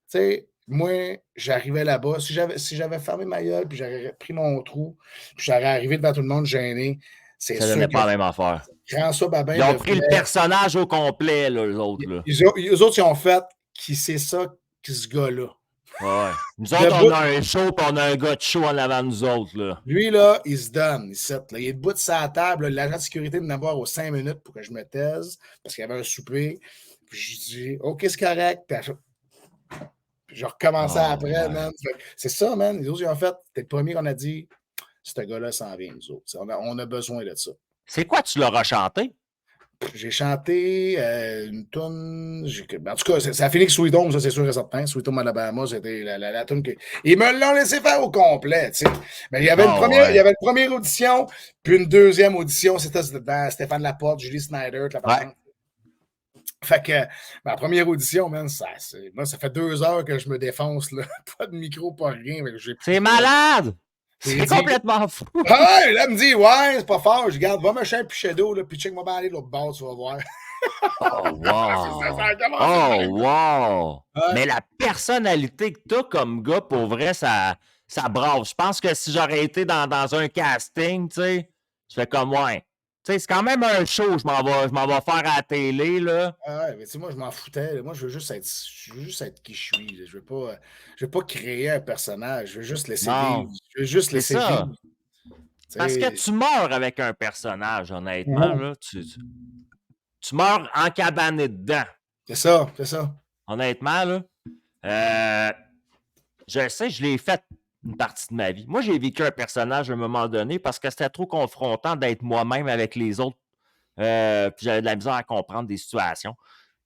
S2: sais, moi, j'arrivais là-bas. Si j'avais fermé ma gueule, puis j'aurais pris mon trou, puis j'aurais arrivé devant tout le monde gêné, c'est
S1: Ça
S2: sûr
S1: donnait
S2: que
S1: pas la même affaire.
S2: François Babin
S1: Ils ont pris le
S2: devenait.
S1: personnage au complet, là, eux autres, là.
S2: Les autres, ils ont fait qui c'est ça, qui ce gars-là.
S1: Ouais. Nous autres, on a un show, puis on a un gars de show en avant de nous autres, là.
S2: Lui, là, il se donne. Il est debout de sa table. L'agent de sécurité de m'avoir aux 5 minutes pour que je me taise parce qu'il y avait un souper. Puis je dis, OK, c'est correct. Puis je recommençais après, man. C'est ça, man. Les autres, ils ont fait. T'es le premier qu'on a dit, ce gars-là s'en vient, nous autres. On a besoin de ça.
S1: C'est quoi tu leur as chanté?
S2: J'ai chanté une toune. En tout cas, ça a fini que Sweet Home, ça c'est sûr et certain. Sweet Home Alabama, c'était la toune que. Ils me l'ont laissé faire au complet, tu sais. Mais il y avait il y avait une première audition, puis une deuxième audition, c'était dans Stéphane Laporte, Julie Snyder, la patente. Fait que ma première audition, man, moi, ça fait 2 heures que je me défonce, là. Pas de micro, pas rien.
S1: C'est malade! C'est complètement fou!
S2: Ah ouais, là, il me dit, ouais, c'est pas fort. Je garde, va me chercher un pichet d'eau, là, puis check-moi bien aller de l'autre bord, tu vas voir.
S1: Oh, wow! Wow! Ouais. Mais la personnalité que t'as comme gars, pour vrai, ça brave. Je pense que si j'aurais été dans un casting, tu sais, je fais comme, ouais. Tu sais, c'est quand même un show, je m'en vais faire à la télé, là.
S2: Ah ouais, mais tu sais, moi, je m'en foutais. Là. Moi, je veux juste être qui je suis. Là. Je veux pas créer un personnage. Je veux juste laisser vivre. Je veux juste laisser vivre.
S1: Parce que tu meurs avec un personnage, honnêtement, là. Tu meurs encabané dedans.
S2: C'est ça, c'est ça.
S1: Honnêtement, là. Je sais, je l'ai fait une partie de ma vie. Moi, j'ai vécu un personnage à un moment donné parce que c'était trop confrontant d'être moi-même avec les autres. Puis j'avais de la misère à comprendre des situations.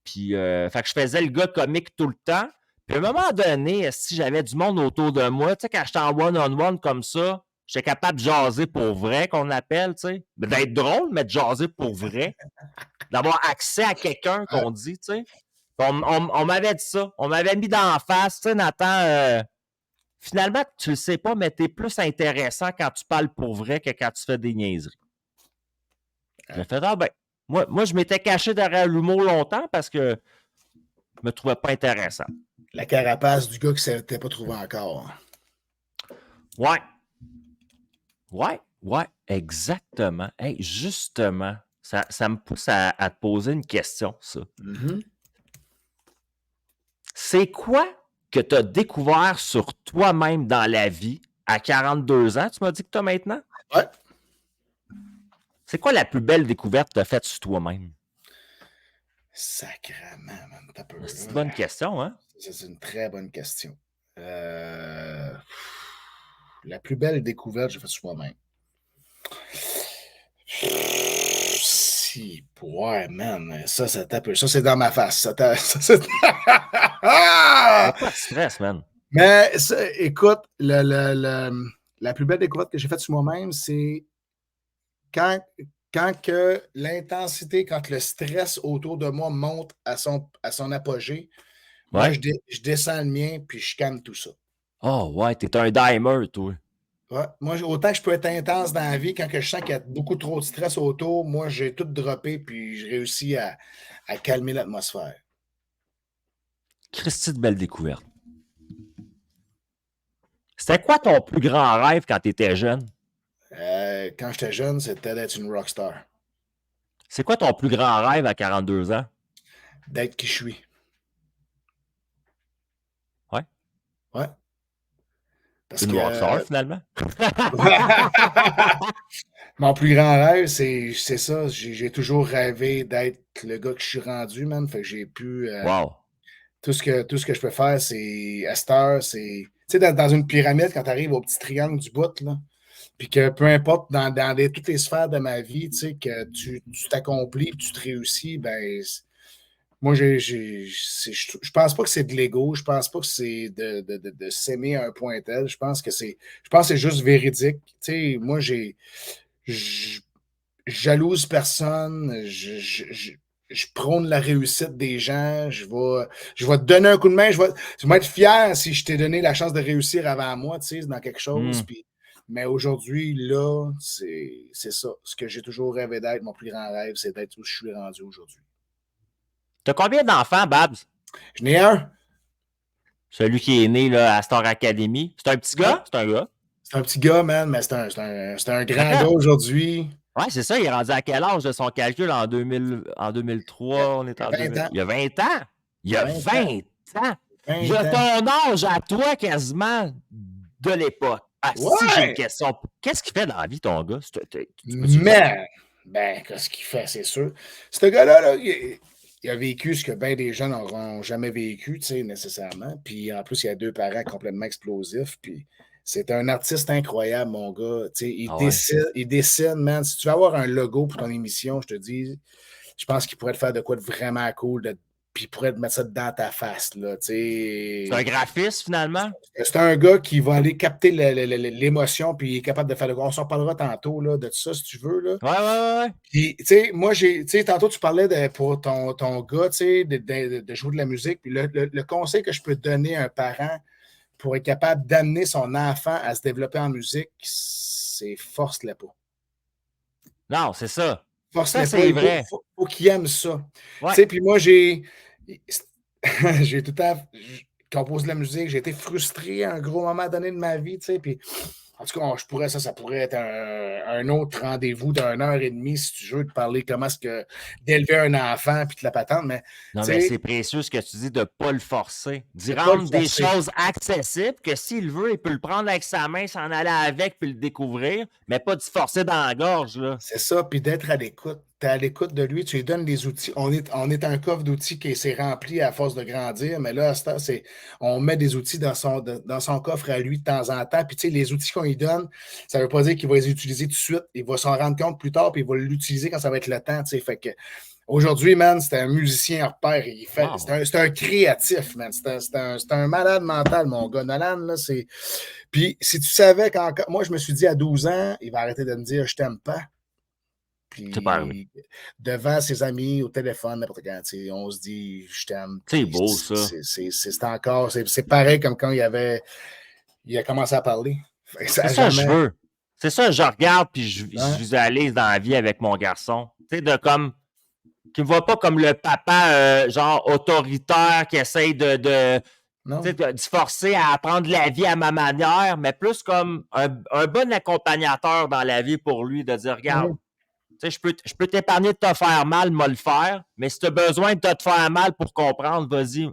S1: Puis, fait que je faisais le gars comique tout le temps. Puis à un moment donné, si j'avais du monde autour de moi, tu sais, quand j'étais en one-on-one comme ça, j'étais capable de jaser pour vrai, qu'on appelle, tu sais. D'être drôle, mais de jaser pour vrai. D'avoir accès à quelqu'un qu'on dit, tu sais. On m'avait dit ça. On m'avait mis d'en face, tu sais, Nathan. Finalement, tu le sais pas, mais t'es plus intéressant quand tu parles pour vrai que quand tu fais des niaiseries. J'ai fait, ah ben, moi, je m'étais caché derrière l'humour longtemps parce que je me trouvais pas intéressant.
S2: La carapace du gars qui ne s'était pas trouvé encore.
S1: Ouais. Ouais, exactement. Hey, justement, ça me pousse à te poser une question, ça.
S2: Mm-hmm.
S1: C'est quoi que tu as découvert sur toi-même dans la vie à 42 ans? Tu m'as dit que tu as maintenant?
S2: Ouais.
S1: C'est quoi la plus belle découverte que tu as faite sur toi-même?
S2: Sacrément, man.
S1: C'est une bonne question, hein?
S2: C'est une très bonne question. La plus belle découverte que j'ai faite sur moi-même. Si, ouais, man. Ça tape. Ça, c'est dans ma face. Ça c'est...
S1: Pas de stress, man.
S2: Mais écoute, la plus belle découverte que j'ai faite sur moi-même, c'est quand que l'intensité, quand le stress autour de moi monte à son apogée, moi, je descends le mien, puis je calme tout ça.
S1: Oh, ouais, t'es un dimer, toi.
S2: Ouais. Moi, autant que je peux être intense dans la vie, quand que je sens qu'il y a beaucoup trop de stress autour, moi, j'ai tout droppé, puis je réussis à calmer l'atmosphère.
S1: Christy, de belle découverte. C'était quoi ton plus grand rêve quand tu étais jeune?
S2: Quand j'étais jeune, c'était d'être une rockstar.
S1: C'est quoi ton plus grand rêve à 42 ans?
S2: D'être qui je suis. Ouais. Parce
S1: Une
S2: que
S1: noirceur, finalement.
S2: mon plus grand rêve, c'est ça. J'ai toujours rêvé d'être le gars que je suis rendu, man. Fait que j'ai pu.
S1: Wow.
S2: Tout ce que je peux faire, c'est à cette heure, c'est. Tu sais, dans une pyramide, quand tu arrives au petit triangle du bout, là, puis que peu importe toutes les sphères de ma vie, tu sais, que tu t'accomplis, tu te réussis, ben, moi, je pense pas que c'est de l'ego, je pense pas que c'est de s'aimer à un point tel, je pense que c'est juste véridique. Tu sais, moi, je jalouse personne, je prône la réussite des gens, je vais te donner un coup de main, je vais être fier si je t'ai donné la chance de réussir avant moi, tu sais, dans quelque chose.
S1: Hmm.
S2: Mais aujourd'hui, là, c'est ça. Ce que j'ai toujours rêvé d'être, mon plus grand rêve, c'est d'être où je suis rendu aujourd'hui.
S1: T'as combien d'enfants, Babs?
S2: Je n'ai un.
S1: Celui qui est né là, à Star Academy. C'est un petit
S2: Ouais.
S1: gars? C'est un gars?
S2: C'est un petit gars, man, mais c'est un grand gars
S1: Attends.
S2: aujourd'hui.
S1: Ouais, c'est ça. Il est rendu à quel âge de son calcul en 2000, en
S2: Il y a,
S1: 2003? On est
S2: il y a
S1: en
S2: 20
S1: 2000.
S2: ans.
S1: Il y a 20 ans. Il
S2: Il
S1: y
S2: y a
S1: a
S2: 20 ans.
S1: 20 ans. Il y
S2: 20
S1: a
S2: ans.
S1: ton âge à toi quasiment de l'époque. Ah, si j'ai une
S2: Ouais!
S1: question. Qu'est-ce qu'il fait dans la vie, ton gars? Tu peux-tu le savoir?
S2: Mais, ben, qu'est-ce qu'il fait, c'est sûr. Ce gars-là, là, il a vécu ce que bien des gens n'auront jamais vécu, tu sais, nécessairement. Puis en plus, il a deux parents complètement explosifs. Puis c'est un artiste incroyable, mon gars. Tu sais,
S1: Ah ouais.
S2: il dessine, man. Si tu veux avoir un logo pour ton émission, je te dis, je pense qu'il pourrait te faire de quoi de vraiment cool, puis il pourrait te mettre ça dans ta face, là, tu
S1: C'est un
S2: sais.
S1: graphiste, finalement?
S2: C'est un gars qui va aller capter l'émotion, puis il est capable de faire de quoi. On s'en parlera tantôt, là, de ça, si tu veux, là.
S1: Ouais, ouais, ouais, ouais.
S2: Puis, tu sais, moi, tu sais, tantôt, tu parlais pour ton gars, tu sais, de jouer de la musique. Puis le conseil que je peux donner à un parent pour être capable d'amener son enfant à se développer en musique, c'est force-le pas.
S1: Non, c'est ça. Ça,
S2: Force-le pas.
S1: c'est vrai.
S2: Faut qu'il aime ça. Tu
S1: Ouais.
S2: sais, puis moi, j'ai tout à je compose de la musique, j'ai été frustré à un gros moment donné de ma vie, tu sais, puis en tout cas, ça pourrait être un autre rendez-vous d'une heure et demie, si tu veux, de parler comment est-ce que d'élever un enfant, puis de la patente, mais
S1: Non,
S2: tu
S1: mais
S2: sais,
S1: c'est précieux ce que tu dis de ne pas le forcer. D'y
S2: de pas le
S1: rendre des
S2: forcer.
S1: choses accessibles que s'il veut, il peut le prendre avec sa main, s'en aller avec, puis le découvrir, mais pas de se forcer dans la gorge, là.
S2: C'est ça, puis d'être à l'écoute. Tu es à l'écoute de lui, tu lui donnes des outils. On est un coffre d'outils qui s'est rempli à force de grandir, mais là, à ce temps, on met des outils dans son coffre à lui de temps en temps. Puis, tu sais, les outils qu'on lui donne, ça ne veut pas dire qu'il va les utiliser tout de suite. Il va s'en rendre compte plus tard, puis il va l'utiliser quand ça va être le temps, tu sais. Fait que aujourd'hui, man, c'est un musicien hors pair.
S1: Wow.
S2: C'est un créatif, man. C'est un malade mental, mon gars. Nolan, là, c'est. Puis, si tu savais moi, je me suis dit à 12 ans, il va arrêter de me dire je t'aime pas.
S1: C'est pas arrivé.
S2: Puis devant ses amis, au téléphone, n'importe quand, on se dit je t'aime.
S1: C'est
S2: Puis
S1: beau, ça.
S2: c'est encore, c'est pareil comme quand il a commencé à parler. Ça
S1: C'est
S2: a
S1: ça que je
S2: jamais.
S1: veux. C'est ça que je regarde puis je
S2: Hein?
S1: visualise dans la vie avec mon garçon. Tu sais, de comme. Qui ne voit pas comme le papa, genre, autoritaire qui essaye de
S2: Non? Mhm.
S1: tu sais, je peux t'épargner de te faire mal, moi le faire, mais si tu as besoin de te faire mal pour comprendre,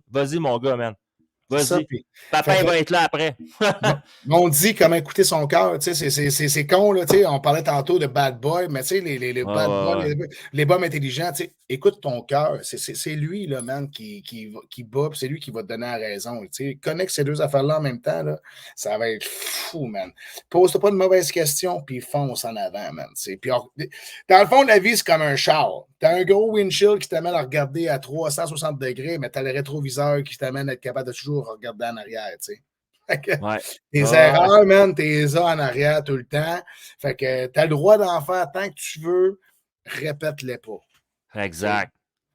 S1: vas-y, mon gars, man.
S2: C'est ça.
S1: Vas-y.
S2: Puis,
S1: Papa, il va être là après.
S2: on dit comment écouter son cœur. C'est con, là. On parlait tantôt de bad boy, mais les
S1: Ouais,
S2: bad boys,
S1: ouais, ouais.
S2: les boys intelligents, écoute ton cœur. C'est lui, là, man, qui bat, puis c'est lui qui va te donner la raison. Connecte ces deux affaires-là en même temps, là, ça va être fou, man. Pose-toi pas de mauvaises questions, puis fonce en avant, man. Puis, dans le fond, la vie, c'est comme un char. T'as un gros windshield qui t'amène à regarder à 360 degrés, mais t'as le rétroviseur qui t'amène à être capable de toujours regarder en arrière, tu sais.
S1: Ouais.
S2: Tes
S1: Ouais,
S2: erreurs, man, t'es as en arrière tout le temps. Fait que t'as le droit d'en faire tant que tu veux, répète-les pas. T'sais.
S1: exact.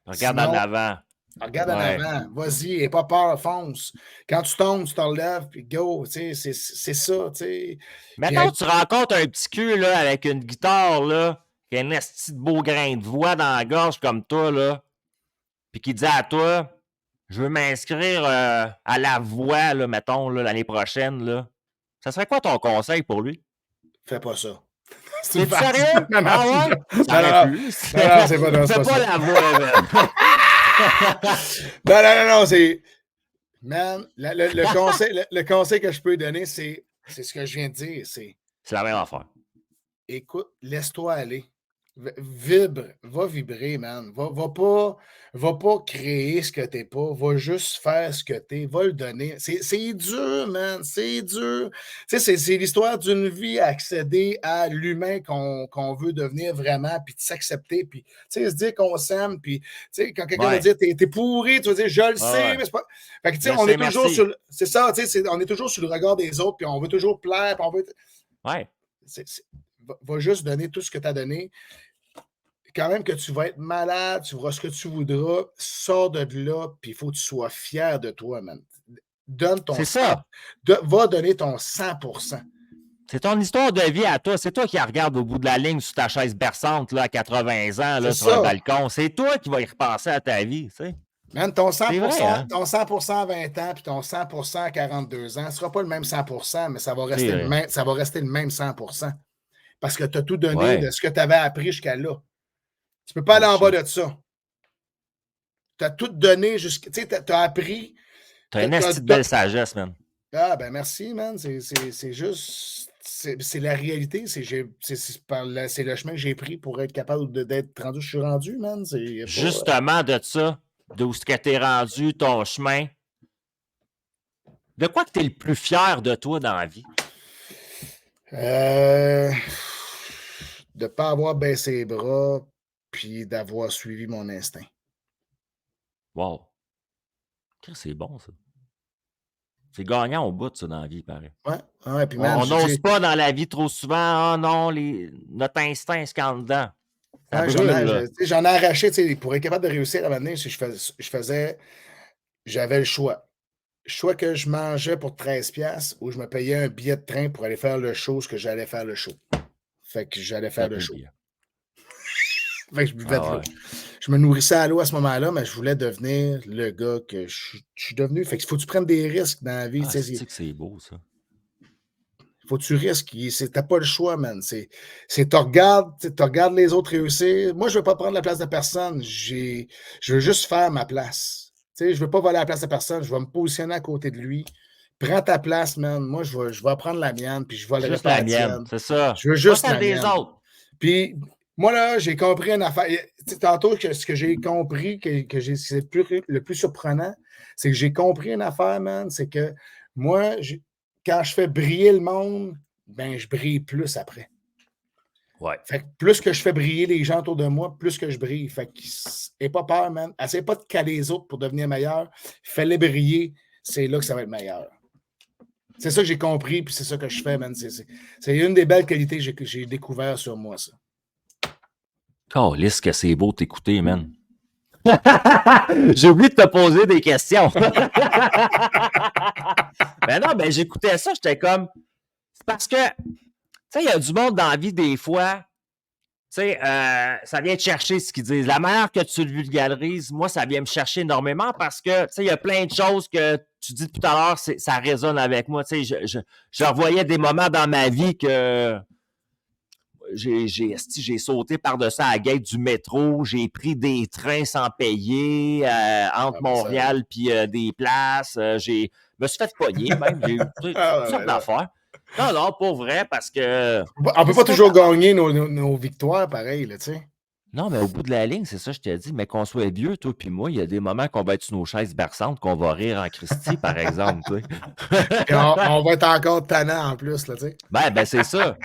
S1: Regarde en
S2: Sinon,
S1: avant.
S2: regarde en
S1: Ouais.
S2: avant, vas-y, et pas peur, fonce. Quand tu tombes, tu te relèves, puis go, c'est ça, tu sais.
S1: Mettons que tu rencontres un petit cul là, avec une guitare, là, qui a un esti de beau grain de voix dans la gorge comme toi, là, puis qui dit à toi, je veux m'inscrire à la voix, là, mettons, là, l'année prochaine, là. Ça serait quoi ton conseil pour lui?
S2: Fais pas ça. C'est une
S1: T'es-tu
S2: partie.
S1: sérieux?
S2: Non, non,
S1: Ah ouais? Ça
S2: non,
S1: aurait
S2: non,
S1: pu.
S2: non, c'est pas, non, c'est
S1: Fais
S2: pas
S1: pas
S2: ça.
S1: la voix, man.
S2: Non, c'est. Man, le conseil que je peux donner, c'est ce que je viens de dire, c'est
S1: C'est la même affaire.
S2: écoute, laisse-toi aller. Vibre, va vibrer, man. Va pas créer ce que t'es pas. Va juste faire ce que t'es. Va le donner. C'est dur, man. C'est dur. Tu sais, c'est l'histoire d'une vie à accéder à l'humain qu'on veut devenir vraiment, puis de s'accepter, puis tu sais, se dire qu'on s'aime, puis tu sais, quand quelqu'un va
S1: Ouais.
S2: dire t'es pourri, tu vas dire je le
S1: Ouais,
S2: sais,
S1: ouais.
S2: mais c'est pas. Fait que tu
S1: Je
S2: sais,
S1: le
S2: on est
S1: sais,
S2: toujours
S1: merci.
S2: sur. C'est ça, tu sais, on est toujours sur le regard des autres, puis on veut toujours plaire, puis on veut.
S1: Ouais.
S2: Va juste donner tout ce que tu as donné. Quand même que tu vas être malade, tu verras ce que tu voudras, sors de là, puis il faut que tu sois fier de toi, man. Donne ton
S1: C'est
S2: 100,
S1: ça.
S2: va donner ton 100%.
S1: C'est ton histoire de vie à toi. C'est toi qui la regarde au bout de la ligne sur ta chaise berçante là, à 80 ans
S2: C'est
S1: là, sur un
S2: ça.
S1: balcon. C'est toi qui vas y repasser à ta vie. Tu sais.
S2: Man, ton
S1: C'est vrai,
S2: 100%,
S1: hein?
S2: ton 100% à 20 ans, puis ton 100% à 42 ans, ce ne sera pas le même 100%, mais ça va
S1: C'est
S2: rester
S1: vrai.
S2: le même 100%. Parce que tu as tout donné de
S1: Ouais.
S2: ce que tu avais appris jusqu'à là. Tu ne peux pas aller
S1: Oh
S2: en bas
S1: shit.
S2: de ça. Tu as tout donné jusqu'à. Tu sais, tu as appris.
S1: T'as une esti de belle sagesse, man.
S2: Ah, ben merci, man. C'est juste. C'est la réalité. C'est le chemin que j'ai pris pour être capable d'être rendu où je suis rendu, man. C'est pas.
S1: Justement de ça, d'où ce que t'es rendu, ton chemin. De quoi que t'es le plus fier de toi dans la vie?
S2: De ne pas avoir baissé les bras, puis d'avoir suivi mon instinct.
S1: Wow. C'est bon, ça. C'est gagnant au bout, ça, dans la vie, pareil.
S2: Ouais, ouais, puis man,
S1: On n'ose pas dans la vie trop souvent. Ah non, notre instinct se calme dedans. Ça
S2: ouais,
S1: brûle, là.
S2: j'en ai arraché, tu sais, pour être capable de réussir à m'amener, j'avais le choix. Soit que je mangeais pour 13$ ou je me payais un billet de train pour aller faire le show, ce que j'allais faire le show. Fait que j'allais faire le
S1: Faites-le
S2: show.
S1: bien.
S2: Fait que je buvais de
S1: Ah
S2: l'eau.
S1: ouais.
S2: Je me nourrissais à l'eau à ce moment-là, mais je voulais devenir le gars que je suis devenu. Fait qu'il faut que tu prennes des risques dans la vie.
S1: Ah, c'est que c'est beau, ça.
S2: Faut que tu risques. T'as pas le choix, man. Tu regardes les autres réussir. Moi, je veux pas prendre la place de personne. Je veux juste faire ma place. Tu sais, je veux pas voler la place de personne. Je vais me positionner à côté de lui. Prends ta place, man. Moi, je vais prendre la mienne, puis je volerai
S1: Juste
S2: pas
S1: la
S2: la
S1: mienne,
S2: tienne.
S1: c'est ça.
S2: Je veux
S1: Pas
S2: juste
S1: celle
S2: la
S1: des
S2: mienne.
S1: autres.
S2: Puis, moi, là, j'ai compris une affaire. Tantôt, ce que j'ai compris, c'est le plus surprenant, c'est que j'ai compris une affaire, man. C'est que moi, quand je fais briller le monde, ben, je brille plus après.
S1: Ouais.
S2: Fait que plus que je fais briller les gens autour de moi, plus que je brille. Fait que n'aie pas peur, man. Essaye pas de caler les autres pour devenir meilleur. Fais-les briller. C'est là que ça va être meilleur. C'est ça que j'ai compris, puis c'est ça que je fais, man. C'est une des belles qualités que j'ai découvert sur moi, ça.
S1: Calisse que c'est beau t'écouter, man. J'ai oublié de te poser des questions. Ben non, ben j'écoutais ça, j'étais comme. C'est parce que, tu sais, il y a du monde dans la vie, des fois, tu sais, ça vient te chercher ce qu'ils disent. La manière que tu le vulgarises, moi, ça vient me chercher énormément parce que, tu sais, il y a plein de choses que tu dis tout à l'heure, ça résonne avec moi. Tu sais, je revoyais des moments dans ma vie que j'ai sauté par-dessus la gate du métro, j'ai pris des trains sans payer
S2: Ah,
S1: entre
S2: ben ça.
S1: Montréal puis des places. Je me suis fait pogner même. J'ai eu toutes
S2: Ah,
S1: sortes
S2: ben là.
S1: d'affaires. Non, non, pas vrai, parce que
S2: On peut pas
S1: c'est pas
S2: toujours
S1: ta faute.
S2: gagner nos victoires, pareil, là, tu sais.
S1: Non, mais au bout de la ligne, c'est ça, je t'ai dit, mais qu'on soit vieux, toi puis moi, il y a des moments qu'on va être sur nos chaises berçantes, qu'on va rire en Christie, par exemple, tu sais.
S2: Puis on va être encore tannant en plus, là, tu sais.
S1: Ben, c'est ça.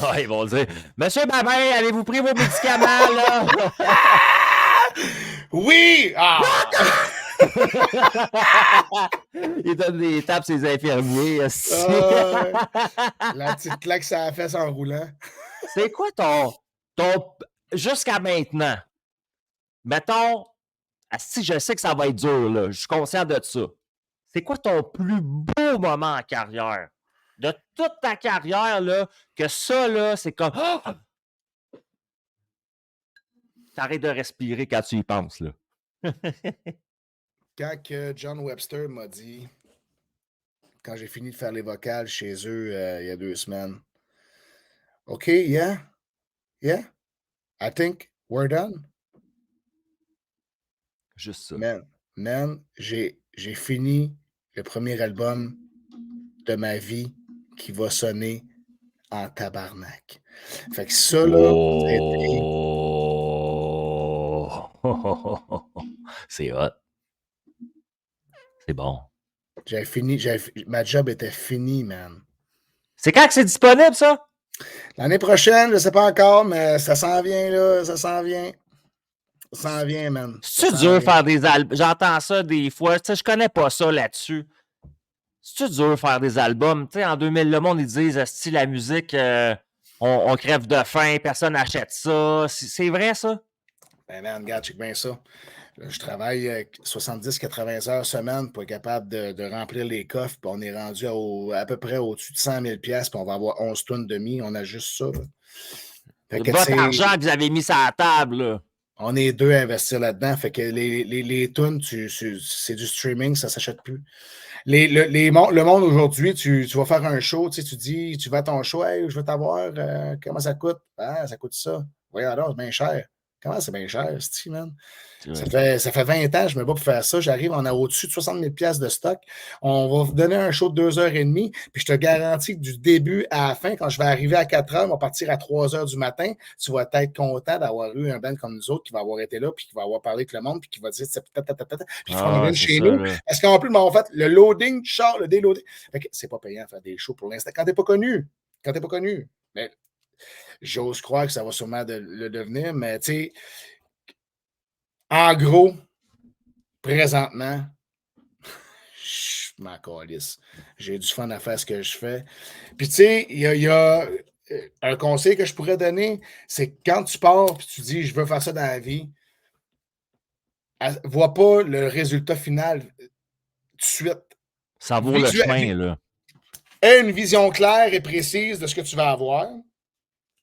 S1: Ah, ils vont dire, Monsieur Babin, avez-vous pris vos médicaments, là?
S2: Oui! Ah!
S1: Il donne des tapes ses infirmiers.
S2: La petite claque ça a fait en roulant.
S1: C'est quoi ton jusqu'à maintenant? Mettons, si je sais que ça va être dur, là, je suis conscient de ça. C'est quoi ton plus beau moment en carrière? De toute ta carrière, là, que ça, là, c'est comme. Oh! T'arrêtes de respirer quand tu y penses, là.
S2: Quand que John Webster m'a dit, quand j'ai fini de faire les vocales chez eux il y a 2 semaines, OK, yeah, I think we're done.
S1: Juste ça.
S2: Man, j'ai fini le premier album de ma vie qui va sonner en tabarnak. Fait que ça, là, ça a été
S1: Oh! C'est hot. C'est bon.
S2: j'avais fini, ma job était finie, man.
S1: C'est quand que c'est disponible, ça?
S2: L'année prochaine, je sais pas encore, mais ça s'en vient, là, ça s'en vient. Ça s'en vient, man. Ça
S1: C'est-tu
S2: s'en
S1: dur de
S2: vient.
S1: faire des albums? J'entends ça des fois. Tu sais, je connais pas ça là-dessus. C'est-tu dur de faire des albums? Tu sais, en 2000, le monde, ils disent, si la musique, on crève de faim, personne n'achète ça. C'est vrai, ça?
S2: Ben, man, regarde, check bien ça. Là, je travaille 70-80 heures semaine pour être capable de remplir les coffres, puis on est rendu à peu près au-dessus de 100 000 piastres, puis on va avoir 11 tonnes de mie. On a juste ça, là. Fait que, tu
S1: Votre
S2: sais,
S1: argent que vous avez mis sur la table, là.
S2: on est deux à investir là-dedans. Fait que les tunes, c'est du streaming, ça ne s'achète plus. Le monde aujourd'hui, tu vas faire un show, tu sais, tu dis, tu vas à ton show, hey, je veux t'avoir, comment ça coûte? Ah, ça coûte ça. Voyons alors, c'est bien cher. Comment c'est bien cher, Steve, man? Ça fait 20 ans que je me bats pour faire ça. J'arrive, on a au-dessus de 60 000 piastres de stock. On va vous donner un show de 2h30. Puis je te garantis que du début à la fin, quand je vais arriver à 4h, on va partir à 3h du matin. Tu vas être content d'avoir eu un band comme nous autres qui va avoir été là, puis qui va avoir parlé avec le monde, puis qui va dire puis ils
S1: Ah,
S2: viennent
S1: c'est
S2: chez
S1: ça,
S2: nous.
S1: là.
S2: Parce qu'en plus, en fait, le loading du char, le déloading. Fait que c'est pas payant de faire des shows pour l'instant. Quand t'es pas connu, mais j'ose croire que ça va sûrement le devenir, mais tu sais, en gros, présentement, je m'en calisse. J'ai du fun à faire ce que je fais. Puis, tu sais, il y a un conseil que je pourrais donner, c'est que quand tu pars et tu dis je veux faire ça dans la vie, vois pas le résultat final tout de suite.
S1: Ça vaut le chemin, là.
S2: Aie une vision claire et précise de ce que tu vas avoir,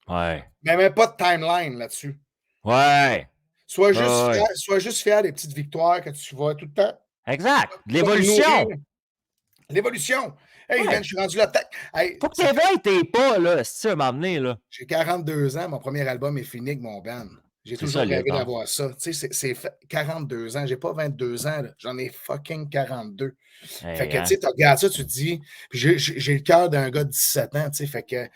S1: Ouais.
S2: mais même pas de timeline là-dessus.
S1: Ouais.
S2: Sois
S1: Ouais.
S2: juste fier des petites victoires que tu vois tout le temps.
S1: Exact.
S2: Tu vas te
S1: L'évolution.
S2: nourrir. L'évolution. Hey,
S1: Ouais.
S2: man, je suis rendu là. Hey,
S1: Faut que t'éveilles tes pas, là, si tu veux m'emmener, là.
S2: j'ai 42 ans, mon premier album est fini avec mon band. J'ai
S1: C'est
S2: toujours
S1: solide,
S2: rêvé
S1: hein?
S2: d'avoir ça. Tu sais, c'est 42 ans. J'ai pas 22 ans, là. J'en ai fucking 42. Fait
S1: Hey,
S2: que, tu
S1: hein?
S2: sais, tu regardes ça, tu te dis, puis j'ai le cœur d'un gars de 17 ans, tu sais, fait que,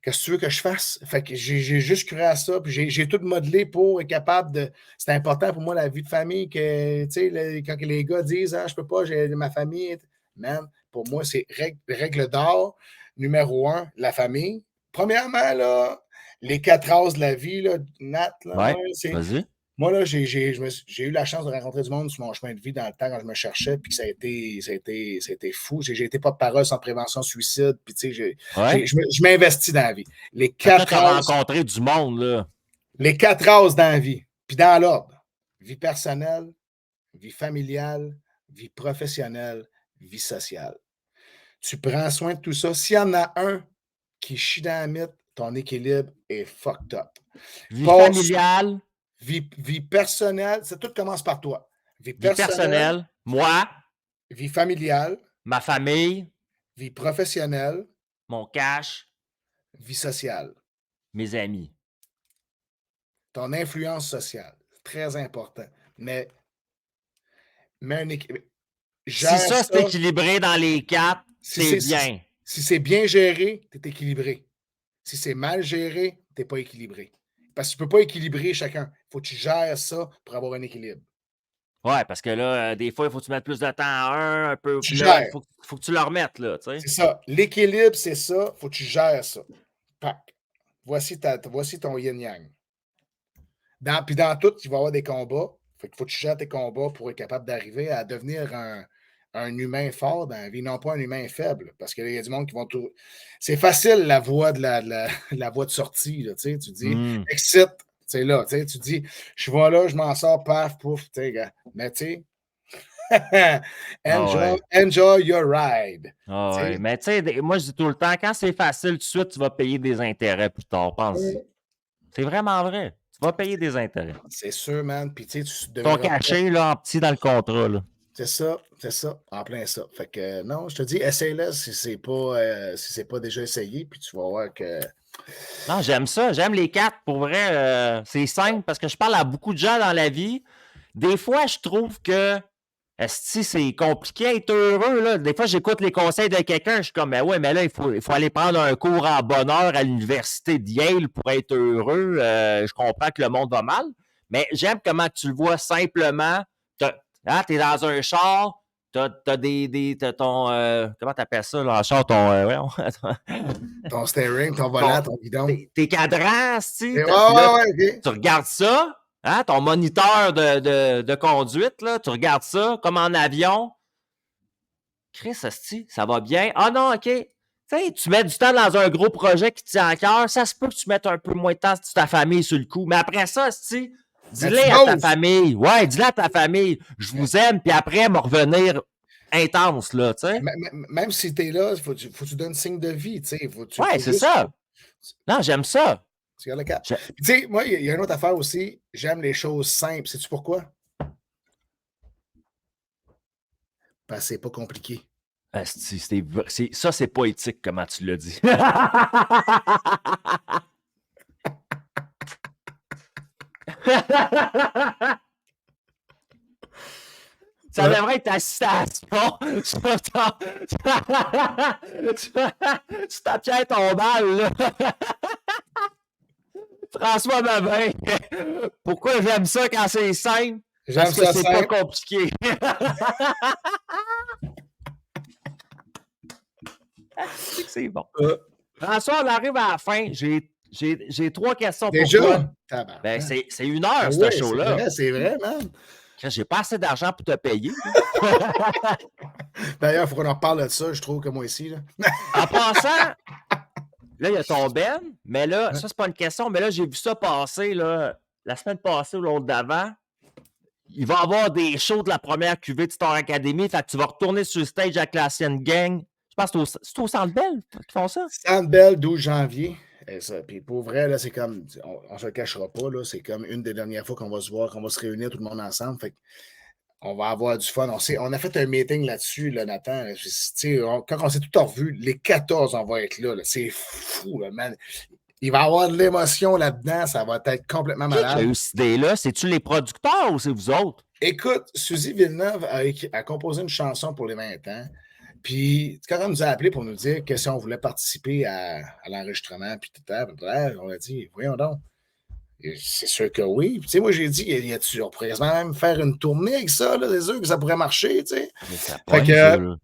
S2: qu'est-ce que tu veux que je fasse? Fait que j'ai juste cru à ça, puis j'ai tout modelé pour être capable de. C'est important pour moi, la vie de famille, que, tu sais, quand les gars disent, ah, je peux pas, j'ai ma famille. Man, pour moi, c'est règle d'or, numéro un, la famille. Premièrement, là, les 4 as de la vie, là, Nat, là,
S1: Ouais.
S2: c'est.
S1: Vas-y.
S2: Moi, là, j'ai eu la chance de rencontrer du monde sur mon chemin de vie dans le temps quand je me cherchais, puis que ça a été fou. J'ai été porte-parole sans prévention suicide, puis tu sais,
S1: Ouais.
S2: je m'investis dans la vie.
S1: Fait que là, t'as rencontré du monde, là.
S2: Les 4 as dans la vie, puis dans l'ordre. Vie personnelle, vie familiale, vie professionnelle, vie sociale. Tu prends soin de tout ça. S'il y en a un qui chie dans la mythe, ton équilibre est fucked up.
S1: Vie
S2: Passe
S1: familiale,
S2: vie personnelle, tout commence par toi. Vie
S1: vie
S2: personnelle,
S1: personnelle, moi,
S2: vie familiale,
S1: ma famille,
S2: vie professionnelle,
S1: mon cash,
S2: vie sociale.
S1: mes amis.
S2: Ton influence sociale, très important. Mais un équilibre.
S1: Si
S2: Gère
S1: ça, c'est
S2: ça.
S1: équilibré dans les 4, c'est bien.
S2: Si c'est bien géré, tu es équilibré. Si c'est mal géré, tu n'es pas équilibré. Parce que tu ne peux pas équilibrer chacun. Il faut que tu gères ça pour avoir un équilibre.
S1: Ouais, parce que là, des fois, il faut que tu mettes plus de temps à un peu.
S2: Tu
S1: Puis là, il
S2: gères.
S1: faut que tu le remettes, là, tu sais.
S2: C'est ça. L'équilibre, c'est ça. Il faut que tu gères ça. Pac. Voici ton yin-yang. Puis dans tout, il va y avoir des combats. Fait qu'il faut que tu gères tes combats pour être capable d'arriver à devenir un humain fort dans la vie, non pas un humain faible. Parce qu'il y a du monde qui vont tout. C'est facile la voie de la voie de sortie. Là, tu dis, excite, c'est là. Tu dis, je vais là, je m'en sors, paf, pouf, tu sais, gars. Mais tu sais, enjoy your ride.
S1: Ah ouais. Mais tu sais, moi, je dis tout le temps, quand c'est facile, tout de suite, tu vas payer des intérêts plus tard. Pense-y. C'est vraiment vrai. Tu vas payer des intérêts.
S2: C'est sûr, man. Puis tu sais,
S1: Ils sont cachés là, en petit dans le contrat. Là.
S2: C'est ça, en plein ça. Fait que non, je te dis, essaye-le si c'est pas déjà essayé, puis tu vas voir que.
S1: Non, j'aime ça. J'aime les 4. Pour vrai, c'est simple parce que je parle à beaucoup de gens dans la vie. Des fois, je trouve que Esti, c'est compliqué être heureux, là. Des fois, j'écoute les conseils de quelqu'un, je suis comme, mais ouais, mais là, il faut aller prendre un cours en bonheur à l'université de Yale pour être heureux. Je comprends que le monde va mal, mais j'aime comment tu le vois simplement. T'es dans un char, t'as ton, comment t'appelles ça, là, en char,
S2: ton steering, ton volant, ton guidon.
S1: Tes cadrans, tu
S2: OK.
S1: tu regardes ça, hein, ton moniteur de conduite, là, tu regardes ça comme en avion. Chris, asti, ça va bien. Ah non, OK. T'sais, tu mets du temps dans un gros projet qui te tient à cœur, ça se peut que tu mettes un peu moins de temps sur ta famille sur le coup. Mais après ça, asti, dis-le à ta famille. Ouais, dis-le à ta famille. Je vous aime, puis après, me revenir intense, là, tu sais.
S2: Même si t'es là, faut que tu donnes signe de vie, tu sais.
S1: Ouais, c'est ça. Non, j'aime ça.
S2: Tu gardes le cap. Tu sais, moi, il y a une autre affaire aussi. J'aime les choses simples. Sais-tu pourquoi? Parce que c'est pas compliqué.
S1: Ça, c'est pas éthique, comment tu l'as dit. Ça devrait être ta citation. Tu t'appuies ton bal, là. François Babin. Pourquoi j'aime ça quand c'est simple? Parce que c'est pas compliqué. C'est bon. François, on arrive à la fin. J'ai 3 questions pour toi. Ben, c'est 1 heure, ce show-là.
S2: C'est vrai, man.
S1: J'ai pas assez d'argent pour te payer.
S2: D'ailleurs, il faut qu'on en parle de ça, je trouve que moi ici. Là.
S1: En passant, là, il y a ton Ben, mais là, ça, c'est pas une question, mais là, j'ai vu ça passer, là, la semaine passée ou l'autre d'avant. Il va y avoir des shows de la première cuvée de Star Academy, fait que tu vas retourner sur le stage avec l'ancienne gang. Je pense que c'est au Centre Bell qu'ils font ça?
S2: Centre Bell, 12 janvier. Puis pour vrai, là, c'est comme, on se le cachera pas, là, c'est comme une des dernières fois qu'on va se voir, qu'on va se réunir tout le monde ensemble. Fait on va avoir du fun. On a fait un meeting là-dessus, là, Nathan. Quand on s'est tout revu, les 14, on va être là. C'est fou, là, man. Il va y avoir de l'émotion là-dedans. Ça va être complètement malade.
S1: Qui a eu cette idée-là? C'est-tu les producteurs ou c'est vous autres?
S2: Écoute, Suzy Villeneuve a composé une chanson pour les 20 ans. Puis, quand on nous a appelé pour nous dire que si on voulait participer à l'enregistrement, puis tout ça, on a dit, voyons donc. C'est sûr que oui. Puis, tu sais, moi, j'ai dit, on pourrait même faire une tournée avec ça, là, c'est sûr que ça pourrait marcher, tu sais. Fait que,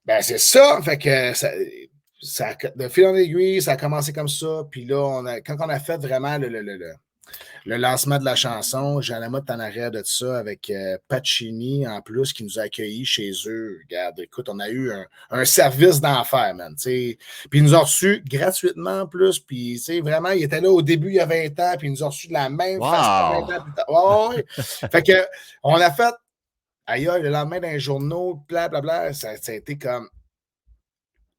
S2: ben, c'est ça. Fait que, ça, de fil en aiguille, ça a commencé comme ça. Puis là, quand on a fait vraiment le lancement de la chanson, Jean Lamotte en arrière de ça avec Pacini en plus qui nous a accueillis chez eux. Regarde, écoute, on a eu un service d'enfer, man. T'sais. Puis ils nous ont reçus gratuitement en plus. Puis vraiment, ils étaient là au début il y a 20 ans, puis ils nous ont reçus de la même façon 20 ans plus tard. Ouais. Fait que on a fait ailleurs le lendemain d'un journaux, blablabla, ça a été comme.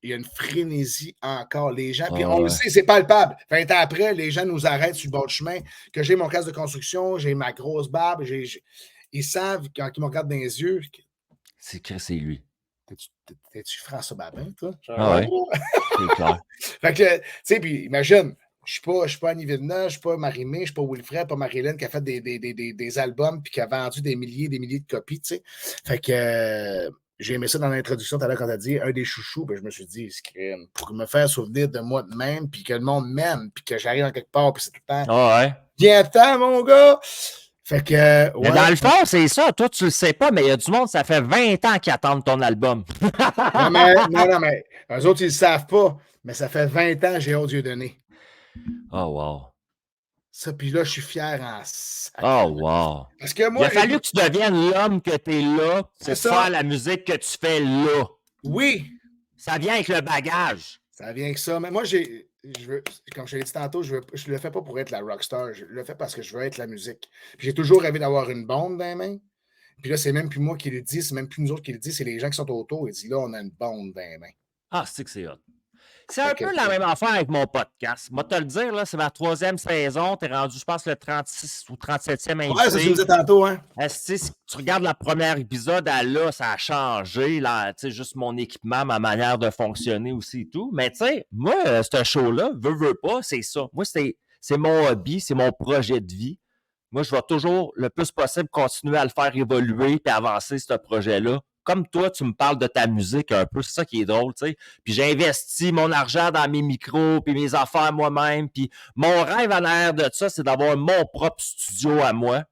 S2: Il y a une frénésie encore. Les gens, puis on le sait, c'est palpable. 20 ans après, les gens nous arrêtent sur le bord du chemin. Que j'ai mon casque de construction, j'ai ma grosse barbe, ils savent, quand ils me regardent dans les yeux.
S1: C'est lui.
S2: T'es-tu François Babin, toi?
S1: Ah ouais. C'est clair.
S2: Fait que, tu sais, puis imagine, je suis pas Annie Villeneuve, je suis pas Marie-Mé, je suis pas Wilfred, pas Marie-Hélène qui a fait des albums puis qui a vendu des milliers de copies, tu sais. Fait que. J'ai aimé ça dans l'introduction tout à l'heure quand tu as dit un des chouchous, ben je me suis dit, pour me faire souvenir de moi de même, puis que le monde m'aime, puis que j'arrive en quelque part, puis c'est tout le temps.
S1: Ah ouais.
S2: Viens-t'en, mon gars! Fait que.
S1: Ouais. Mais dans le fond, c'est ça. Toi, tu le sais pas, mais il y a du monde, ça fait 20 ans qu'ils attendent ton album.
S2: non, mais eux autres, ils le savent pas, mais ça fait 20 ans que j'ai hâte Dieu donné.
S1: Oh, wow.
S2: Ça, puis là, je suis fier en
S1: oh, wow.
S2: Parce que moi,
S1: il a fallu que tu deviennes l'homme que tu es là pour faire la musique que tu fais là.
S2: Oui.
S1: Ça vient avec le bagage.
S2: Ça vient avec ça. Mais moi, comme je te l'ai dit tantôt, je le fais pas pour être la rockstar. Je le fais parce que je veux être la musique. Puis j'ai toujours rêvé d'avoir une bombe dans les mains. Puis là, c'est même plus moi qui le dis, c'est même plus nous autres qui le dis, c'est les gens qui sont autour. Ils disent là, on a une bombe dans les mains.
S1: Ah, c'est que c'est hot. C'est un peu la même affaire avec mon podcast. Moi, te le dire, là, c'est ma 3e saison. Tu es rendu, je pense, le 36 ou 37e invité.
S2: Ouais, c'est ce que je disais tantôt, hein.
S1: Si tu regardes le premier épisode, là, ça a changé. Là, juste mon équipement, ma manière de fonctionner aussi et tout. Mais tu sais, moi, ce show-là, veux pas, c'est ça. Moi, c'est mon hobby, c'est mon projet de vie. moi, je vais toujours, le plus possible, continuer à le faire évoluer et avancer, ce projet-là. Comme toi, tu me parles de ta musique un peu, c'est ça qui est drôle, tu sais. Puis j'ai investi mon argent dans mes micros, puis mes affaires moi-même. Puis mon rêve en arrière de ça, c'est d'avoir mon propre studio à moi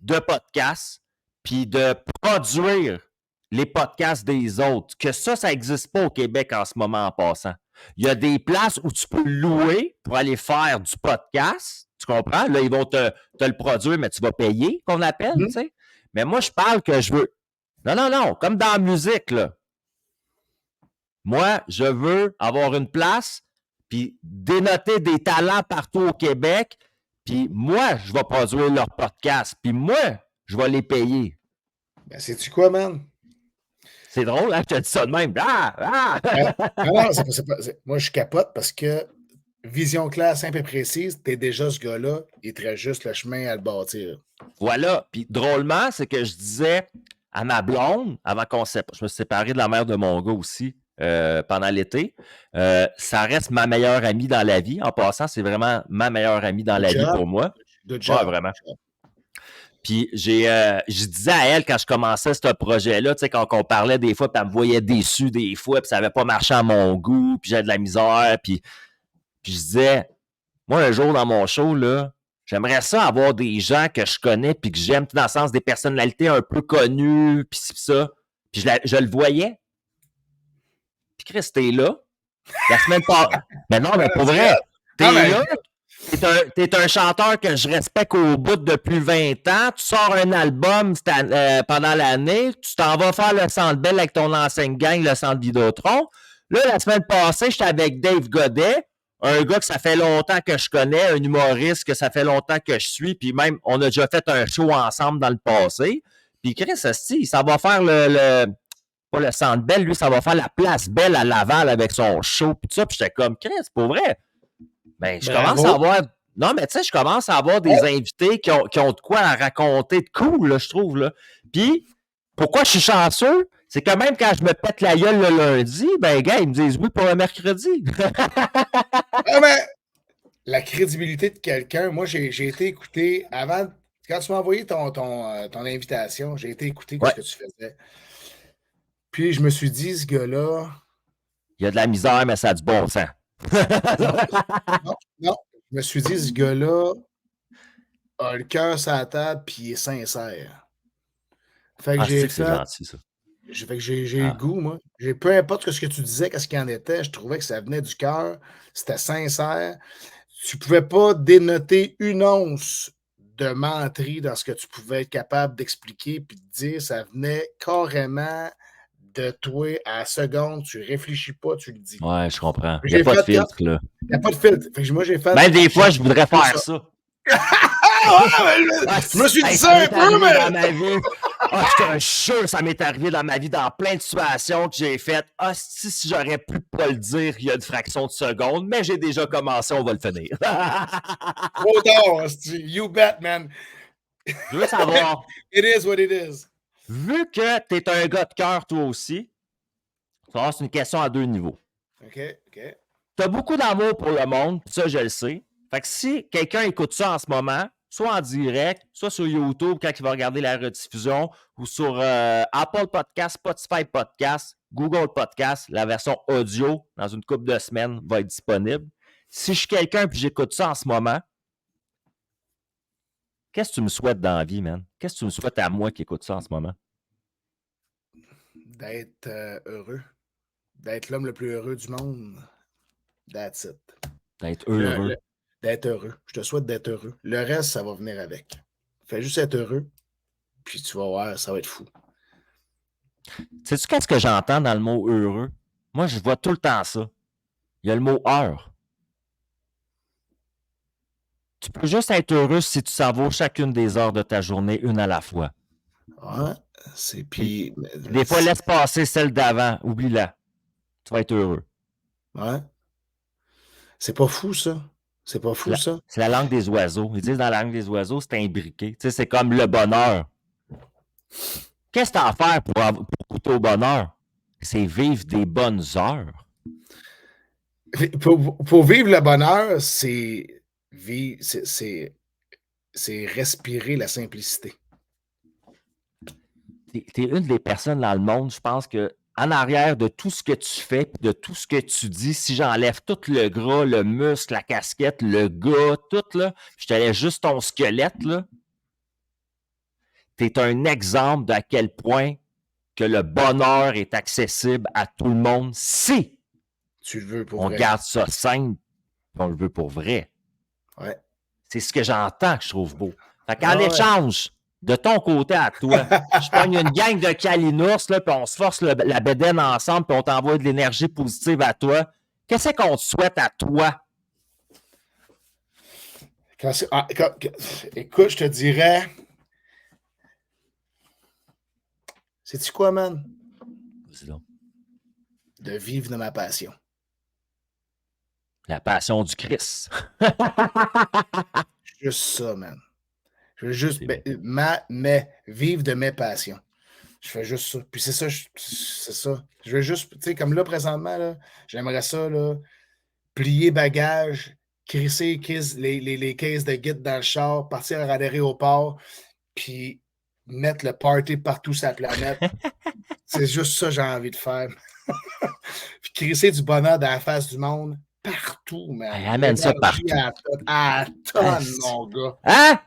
S1: de podcast, puis de produire les podcasts des autres. Que ça n'existe pas au Québec en ce moment en passant. Il y a des places où tu peux louer pour aller faire du podcast. Tu comprends? Là, ils vont te le produire, mais tu vas payer, qu'on appelle, tu sais. Mais moi, je parle que je veux. Non. Comme dans la musique, là. Moi, je veux avoir une place, puis dénoter des talents partout au Québec, puis moi, je vais produire leur podcast, puis moi, je vais les payer.
S2: Ben, sais-tu quoi, man?
S1: C'est drôle, hein? Je te dis ça de même.
S2: Non, moi, je capote parce que vision claire, simple et précise, t'es déjà ce gars-là, il te reste juste le chemin à le bâtir.
S1: Voilà. Puis drôlement, c'est que je disais à ma blonde, avant qu'on je me suis séparé de la mère de mon gars aussi pendant l'été, ça reste ma meilleure amie dans la vie. En passant, c'est vraiment ma meilleure amie dans la vie pour moi.
S2: Good job.
S1: Ouais, vraiment. Puis je disais à elle quand je commençais ce projet-là, tu sais, quand on parlait des fois, puis elle me voyait déçu des fois, puis ça n'avait pas marché à mon goût, puis j'avais de la misère, puis je disais, moi, un jour dans mon show, là, j'aimerais ça avoir des gens que je connais, puis que j'aime, dans le sens des personnalités un peu connues, puis ça. Puis je le voyais. Puis Chris, t'es là. La semaine passée. Mais non, mais pour vrai, t'es là. T'es un chanteur que je respecte au bout depuis 20 ans. Tu sors un album pendant l'année. Tu t'en vas faire le Centre Bell avec ton ancienne gang, le Centre Vidéotron. Là, la semaine passée, j'étais avec Dave Godet, un gars que ça fait longtemps que je connais, un humoriste que ça fait longtemps que je suis. Puis même, on a déjà fait un show ensemble dans le passé. Puis Chris, ça va faire pas le Centre Bell, lui, ça va faire la Place Belle à Laval avec son show. Puis ça, puis j'étais comme, Chris, pour vrai. Ben, je commence à avoir. Non, mais tu sais, je commence à avoir des invités qui ont de quoi à raconter de cool, là, je trouve. Là. Puis, pourquoi je suis chanceux? C'est que même quand je me pète la gueule le lundi, ben, gars, ils me disent oui pour le mercredi.
S2: Mais la crédibilité de quelqu'un, moi, j'ai été écouté avant. Quand tu m'as envoyé ton invitation, j'ai été écouté ce que tu faisais. Puis, je me suis dit, ce gars-là.
S1: Il y a de la misère, mais ça a du bon sens.
S2: Non. Je me suis dit, ce gars-là a le cœur sur la table puis il est sincère. Fait que j'ai fait.
S1: C'est gentil, ça.
S2: Fait que j'ai le goût, moi. Peu importe ce que tu disais, qu'est-ce qu'il en était, je trouvais que ça venait du cœur, c'était sincère. Tu pouvais pas dénoter une once de menterie dans ce que tu pouvais être capable d'expliquer puis de dire. Ça venait carrément de toi à la seconde. Tu réfléchis pas, tu le dis.
S1: Ouais, je comprends. Il n'y a pas de filtre, là.
S2: Il n'y a pas de filtre. Fait que moi, j'ai fait.
S1: Même des fois, je voudrais faire ça.
S2: Je me suis dit ça un peu, mais.
S1: Dans ma vie. Je te jure, ça m'est arrivé dans ma vie, dans plein de situations que j'ai faites. Si j'aurais pu pas le dire il y a une fraction de seconde, mais j'ai déjà commencé, on va le finir.
S2: Trop tard, you bet, man.
S1: Je veux savoir.
S2: It is what it is.
S1: Vu que tu es un gars de cœur, toi aussi, c'est une question à deux niveaux.
S2: OK.
S1: Tu as beaucoup d'amour pour le monde, ça, je le sais. Fait que si quelqu'un écoute ça en ce moment, soit en direct, soit sur YouTube quand il va regarder la rediffusion, ou sur Apple Podcast, Spotify Podcast, Google Podcast, la version audio, dans une couple de semaines, va être disponible. Si je suis quelqu'un et j'écoute ça en ce moment, qu'est-ce que tu me souhaites dans la vie, man? Qu'est-ce que tu me souhaites à moi qui écoute ça en ce moment?
S2: D'être heureux. D'être l'homme le plus heureux du monde. That's it.
S1: D'être heureux.
S2: D'être heureux. Je te souhaite d'être heureux. Le reste, ça va venir avec. Fais juste être heureux, puis tu vas voir, ça va être fou.
S1: Sais-tu qu'est-ce que j'entends dans le mot heureux? Moi, je vois tout le temps ça. Il y a le mot heure. Tu peux juste être heureux si tu savoures chacune des heures de ta journée, une à la fois.
S2: Ouais, c'est puis.
S1: Des fois, laisse passer celle d'avant. Oublie-la. Tu vas être heureux.
S2: Ouais. C'est pas fou, ça. C'est pas fou, ça.
S1: C'est la langue des oiseaux. Ils disent dans la langue des oiseaux, c'est imbriqué. Tu sais, c'est comme le bonheur. Qu'est-ce que tu as à faire pour goûter au bonheur? C'est vivre des bonnes heures.
S2: Pour vivre le bonheur, c'est c'est respirer la simplicité.
S1: T'es une des personnes dans le monde, je pense que en arrière de tout ce que tu fais, de tout ce que tu dis, si j'enlève tout le gras, le muscle, la casquette, le gars, tout, là, je te laisse juste ton squelette, là, t'es un exemple d'à quel point que le bonheur est accessible à tout le monde si
S2: Tu le veux pour
S1: on
S2: vrai.
S1: garde ça simple, on le veut pour vrai.
S2: Ouais.
S1: C'est ce que j'entends que je trouve beau. Fait qu'en
S2: Ah ouais.
S1: échange, de ton côté à toi, je pogne une gang de calinours, là, puis on se force la bédaine ensemble, puis on t'envoie de l'énergie positive à toi. Qu'est-ce qu'on te souhaite à toi?
S2: Écoute, je te dirais. Sais-tu quoi, man?
S1: Vas-y donc.
S2: De vivre de ma passion.
S1: La passion du Christ.
S2: Juste ça, man. Je veux juste
S1: C'est
S2: vivre de mes passions. Je fais juste ça. Puis c'est ça, c'est ça. Je veux juste, tu sais, comme là, présentement, là, j'aimerais ça, là, plier bagages, crisser les caisses de guide dans le char, partir à l'aéroport, puis mettre le party partout sur la planète. C'est juste ça que j'ai envie de faire. Puis crisser du bonheur dans la face du monde partout, man.
S1: Hey, amène ça partout.
S2: À tonne, mon gars.
S1: Hein?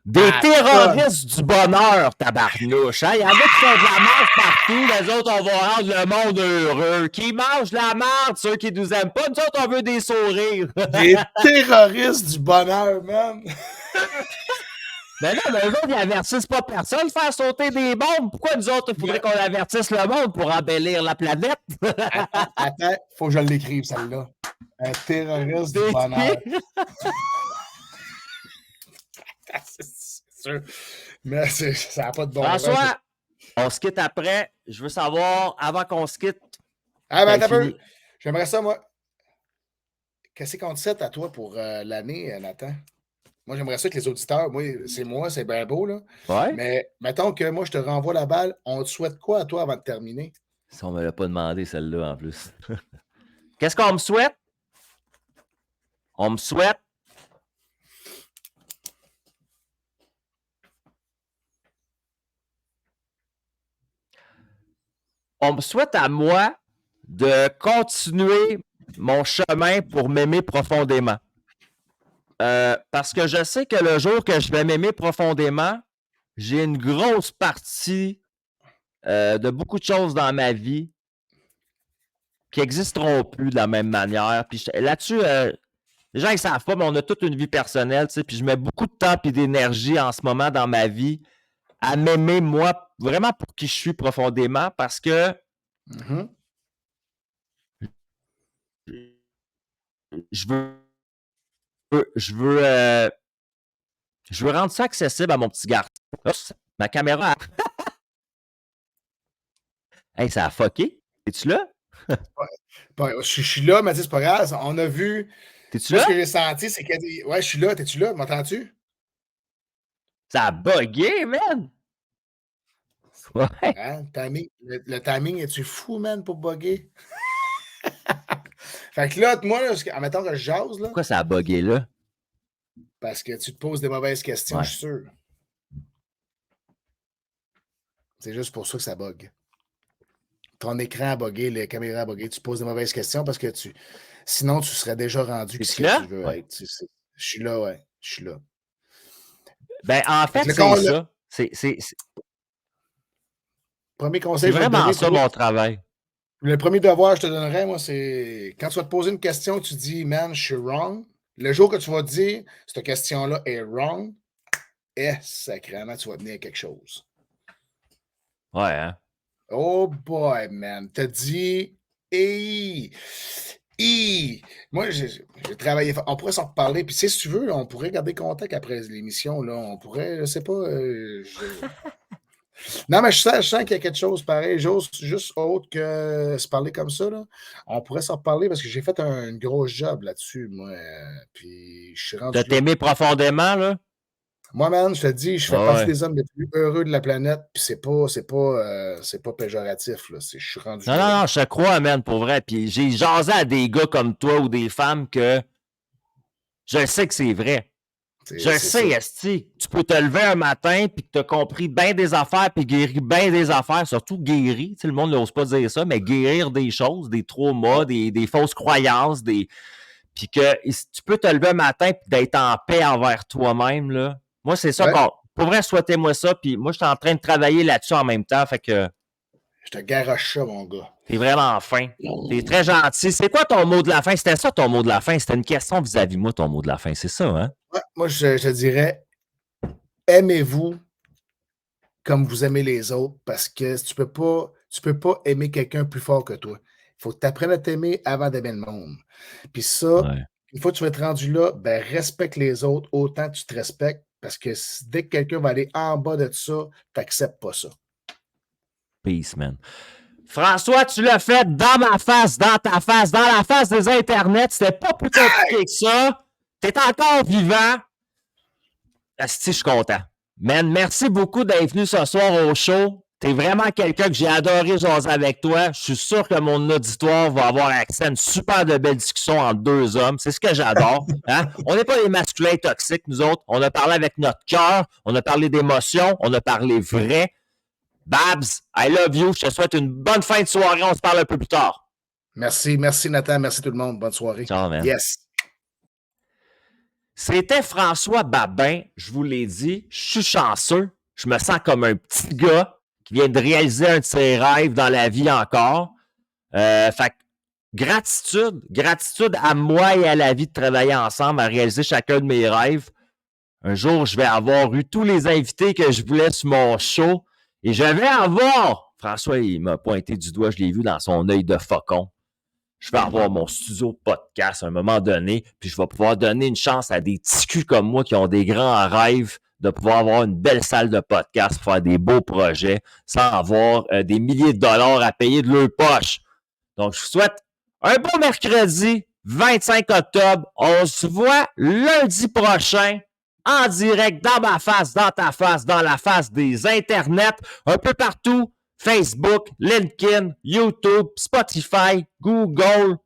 S1: Des
S2: À
S1: terroristes du bonheur, tabarnouche. Hein? Il y en a qui font de la merde partout. Les autres, on va rendre le monde heureux. Qui mangent la merde, ceux qui nous aiment pas. Nous autres, on veut des sourires.
S2: Des terroristes du bonheur, man.
S1: Mais non, mais eux autres, ils avertissent pas personne de faire sauter des bombes. Pourquoi nous autres, il faudrait qu'on avertisse le monde pour embellir la planète?
S2: Attends, faut que je l'écrive, celle-là. Un terroriste du bonheur. C'est sûr. Mais ça n'a pas de bon sens.
S1: François, on se quitte après. Je veux savoir, avant qu'on se quitte.
S2: Ah, ben, attends un peu. J'aimerais ça, moi. Qu'est-ce qu'on te set à toi pour l'année, Nathan? Moi, j'aimerais ça que les auditeurs, moi, c'est bien beau, là.
S1: Ouais.
S2: Mais mettons que moi, je te renvoie la balle. On te souhaite quoi à toi avant de terminer?
S1: Si on me l'a pas demandé, celle-là, en plus. Qu'est-ce qu'on me souhaite? On me souhaite. On me souhaite à moi de continuer mon chemin pour m'aimer profondément. Parce que je sais que le jour que je vais m'aimer profondément, j'ai une grosse partie de beaucoup de choses dans ma vie qui n'existeront plus de la même manière. Puis là-dessus, les gens ne savent pas, mais on a toute une vie personnelle, tu sais, puis je mets beaucoup de temps et d'énergie en ce moment dans ma vie à m'aimer, moi, vraiment pour qui je suis profondément, parce que je veux rendre ça accessible à mon petit garçon. Oups, ma caméra. Hey, ça a fucké. Es-tu là?
S2: Je suis là, mais c'est pas grave. On a vu.
S1: T'es-tu là?
S2: Ce que j'ai senti, c'est que. Ouais, je suis là. T'es-tu là? M'entends-tu?
S1: Ça a bugué, man! Ouais.
S2: Hein? Le timing, es-tu fou, man, pour bugger? Fait que là, moi, admettons que je jase, là.
S1: Pourquoi ça a bugué là?
S2: Parce que tu te poses des mauvaises questions,
S1: Ouais.
S2: je suis sûr. C'est juste pour ça que ça bug. Ton écran a bugué, les caméras a bugué, tu poses des mauvaises questions parce que sinon, tu serais déjà rendu ce que tu veux être. Je suis là, ouais. Je suis là.
S1: Ben, en fait, c'est ça. C'est
S2: premier conseil,
S1: c'est vraiment ça, mon travail.
S2: Le premier devoir que je te donnerais, moi, c'est quand tu vas te poser une question, tu dis, man, je suis wrong. Le jour que tu vas te dire, cette question-là est wrong, sacrément, tu vas venir à quelque chose.
S1: Ouais, hein?
S2: Oh boy, man. T'as dit, moi, j'ai travaillé. On pourrait s'en reparler. Puis, si tu veux, on pourrait garder contact après l'émission. Là. On pourrait, je sais pas. Non, mais je sens qu'il y a quelque chose pareil. Juste autre que se parler comme ça. Là. On pourrait s'en reparler parce que j'ai fait un gros job là-dessus, moi. Puis, je suis rendu.
S1: De t'aimer profondément, là?
S2: Moi, man, je te dis, je fais partie des hommes les plus heureux de la planète, puis c'est pas péjoratif, là. Je suis rendu.
S1: Non, je te crois, man, pour vrai. Puis j'ai jasé à des gars comme toi ou des femmes que je sais que c'est vrai. Je le sais, esti. Tu peux te lever un matin puis que tu as compris bien des affaires puis guéri bien des affaires, surtout guéri. Tu sais, le monde n'ose pas dire ça, mais guérir des choses, des traumas, des fausses croyances, puis que tu peux te lever un matin puis d'être en paix envers toi-même, là. Moi, c'est ça pour vrai, souhaitez-moi ça, puis moi, je suis en train de travailler là-dessus en même temps, fait que...
S2: Je te garoche ça, mon gars.
S1: T'es vraiment fin. T'es très gentil. C'est quoi ton mot de la fin? C'était ça, ton mot de la fin? C'était une question vis-à-vis moi, ton mot de la fin. C'est ça, hein?
S2: Ouais, moi, je dirais, aimez-vous comme vous aimez les autres, parce que tu peux pas aimer quelqu'un plus fort que toi. Il faut que tu apprennes à t'aimer avant d'aimer le monde. Puis ça, une fois que tu vas être rendu là, ben respecte les autres autant que tu te respectes, parce que dès que quelqu'un va aller en bas de ça, tu n'acceptes pas ça.
S1: Peace, man. François, tu l'as fait dans ma face, dans ta face, dans la face des internets. C'était pas plus compliqué que ça. T'es encore vivant. Asti, je suis content. Man, merci beaucoup d'être venu ce soir au show. T'es vraiment quelqu'un que j'ai adoré jaser avec toi. Je suis sûr que mon auditoire va avoir accès à une super de belle discussion entre deux hommes. C'est ce que j'adore. Hein? On n'est pas des masculins toxiques, nous autres. On a parlé avec notre cœur, on a parlé d'émotions, on a parlé vrai. Babs, I love you. Je te souhaite une bonne fin de soirée. On se parle un peu plus tard.
S2: Merci Nathan. Merci tout le monde. Bonne soirée.
S1: Ciao, man.
S2: Yes.
S1: C'était François Babin. Je vous l'ai dit, je suis chanceux. Je me sens comme un petit gars qui vient de réaliser un de ses rêves dans la vie encore. Fait que gratitude à moi et à la vie de travailler ensemble, à réaliser chacun de mes rêves. Un jour, je vais avoir eu tous les invités que je voulais sur mon show. Et je vais avoir, François, il m'a pointé du doigt, je l'ai vu dans son œil de faucon. Je vais avoir mon studio de podcast à un moment donné, puis je vais pouvoir donner une chance à des petits culs comme moi qui ont des grands rêves de pouvoir avoir une belle salle de podcast pour faire des beaux projets sans avoir des milliers de dollars à payer de leur poche. Donc, je vous souhaite un beau mercredi, 25 octobre. On se voit lundi prochain en direct, dans ma face, dans ta face, dans la face des internets, un peu partout, Facebook, LinkedIn, YouTube, Spotify, Google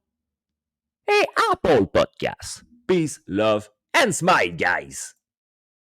S1: et Apple Podcasts. Peace, love and smile, guys!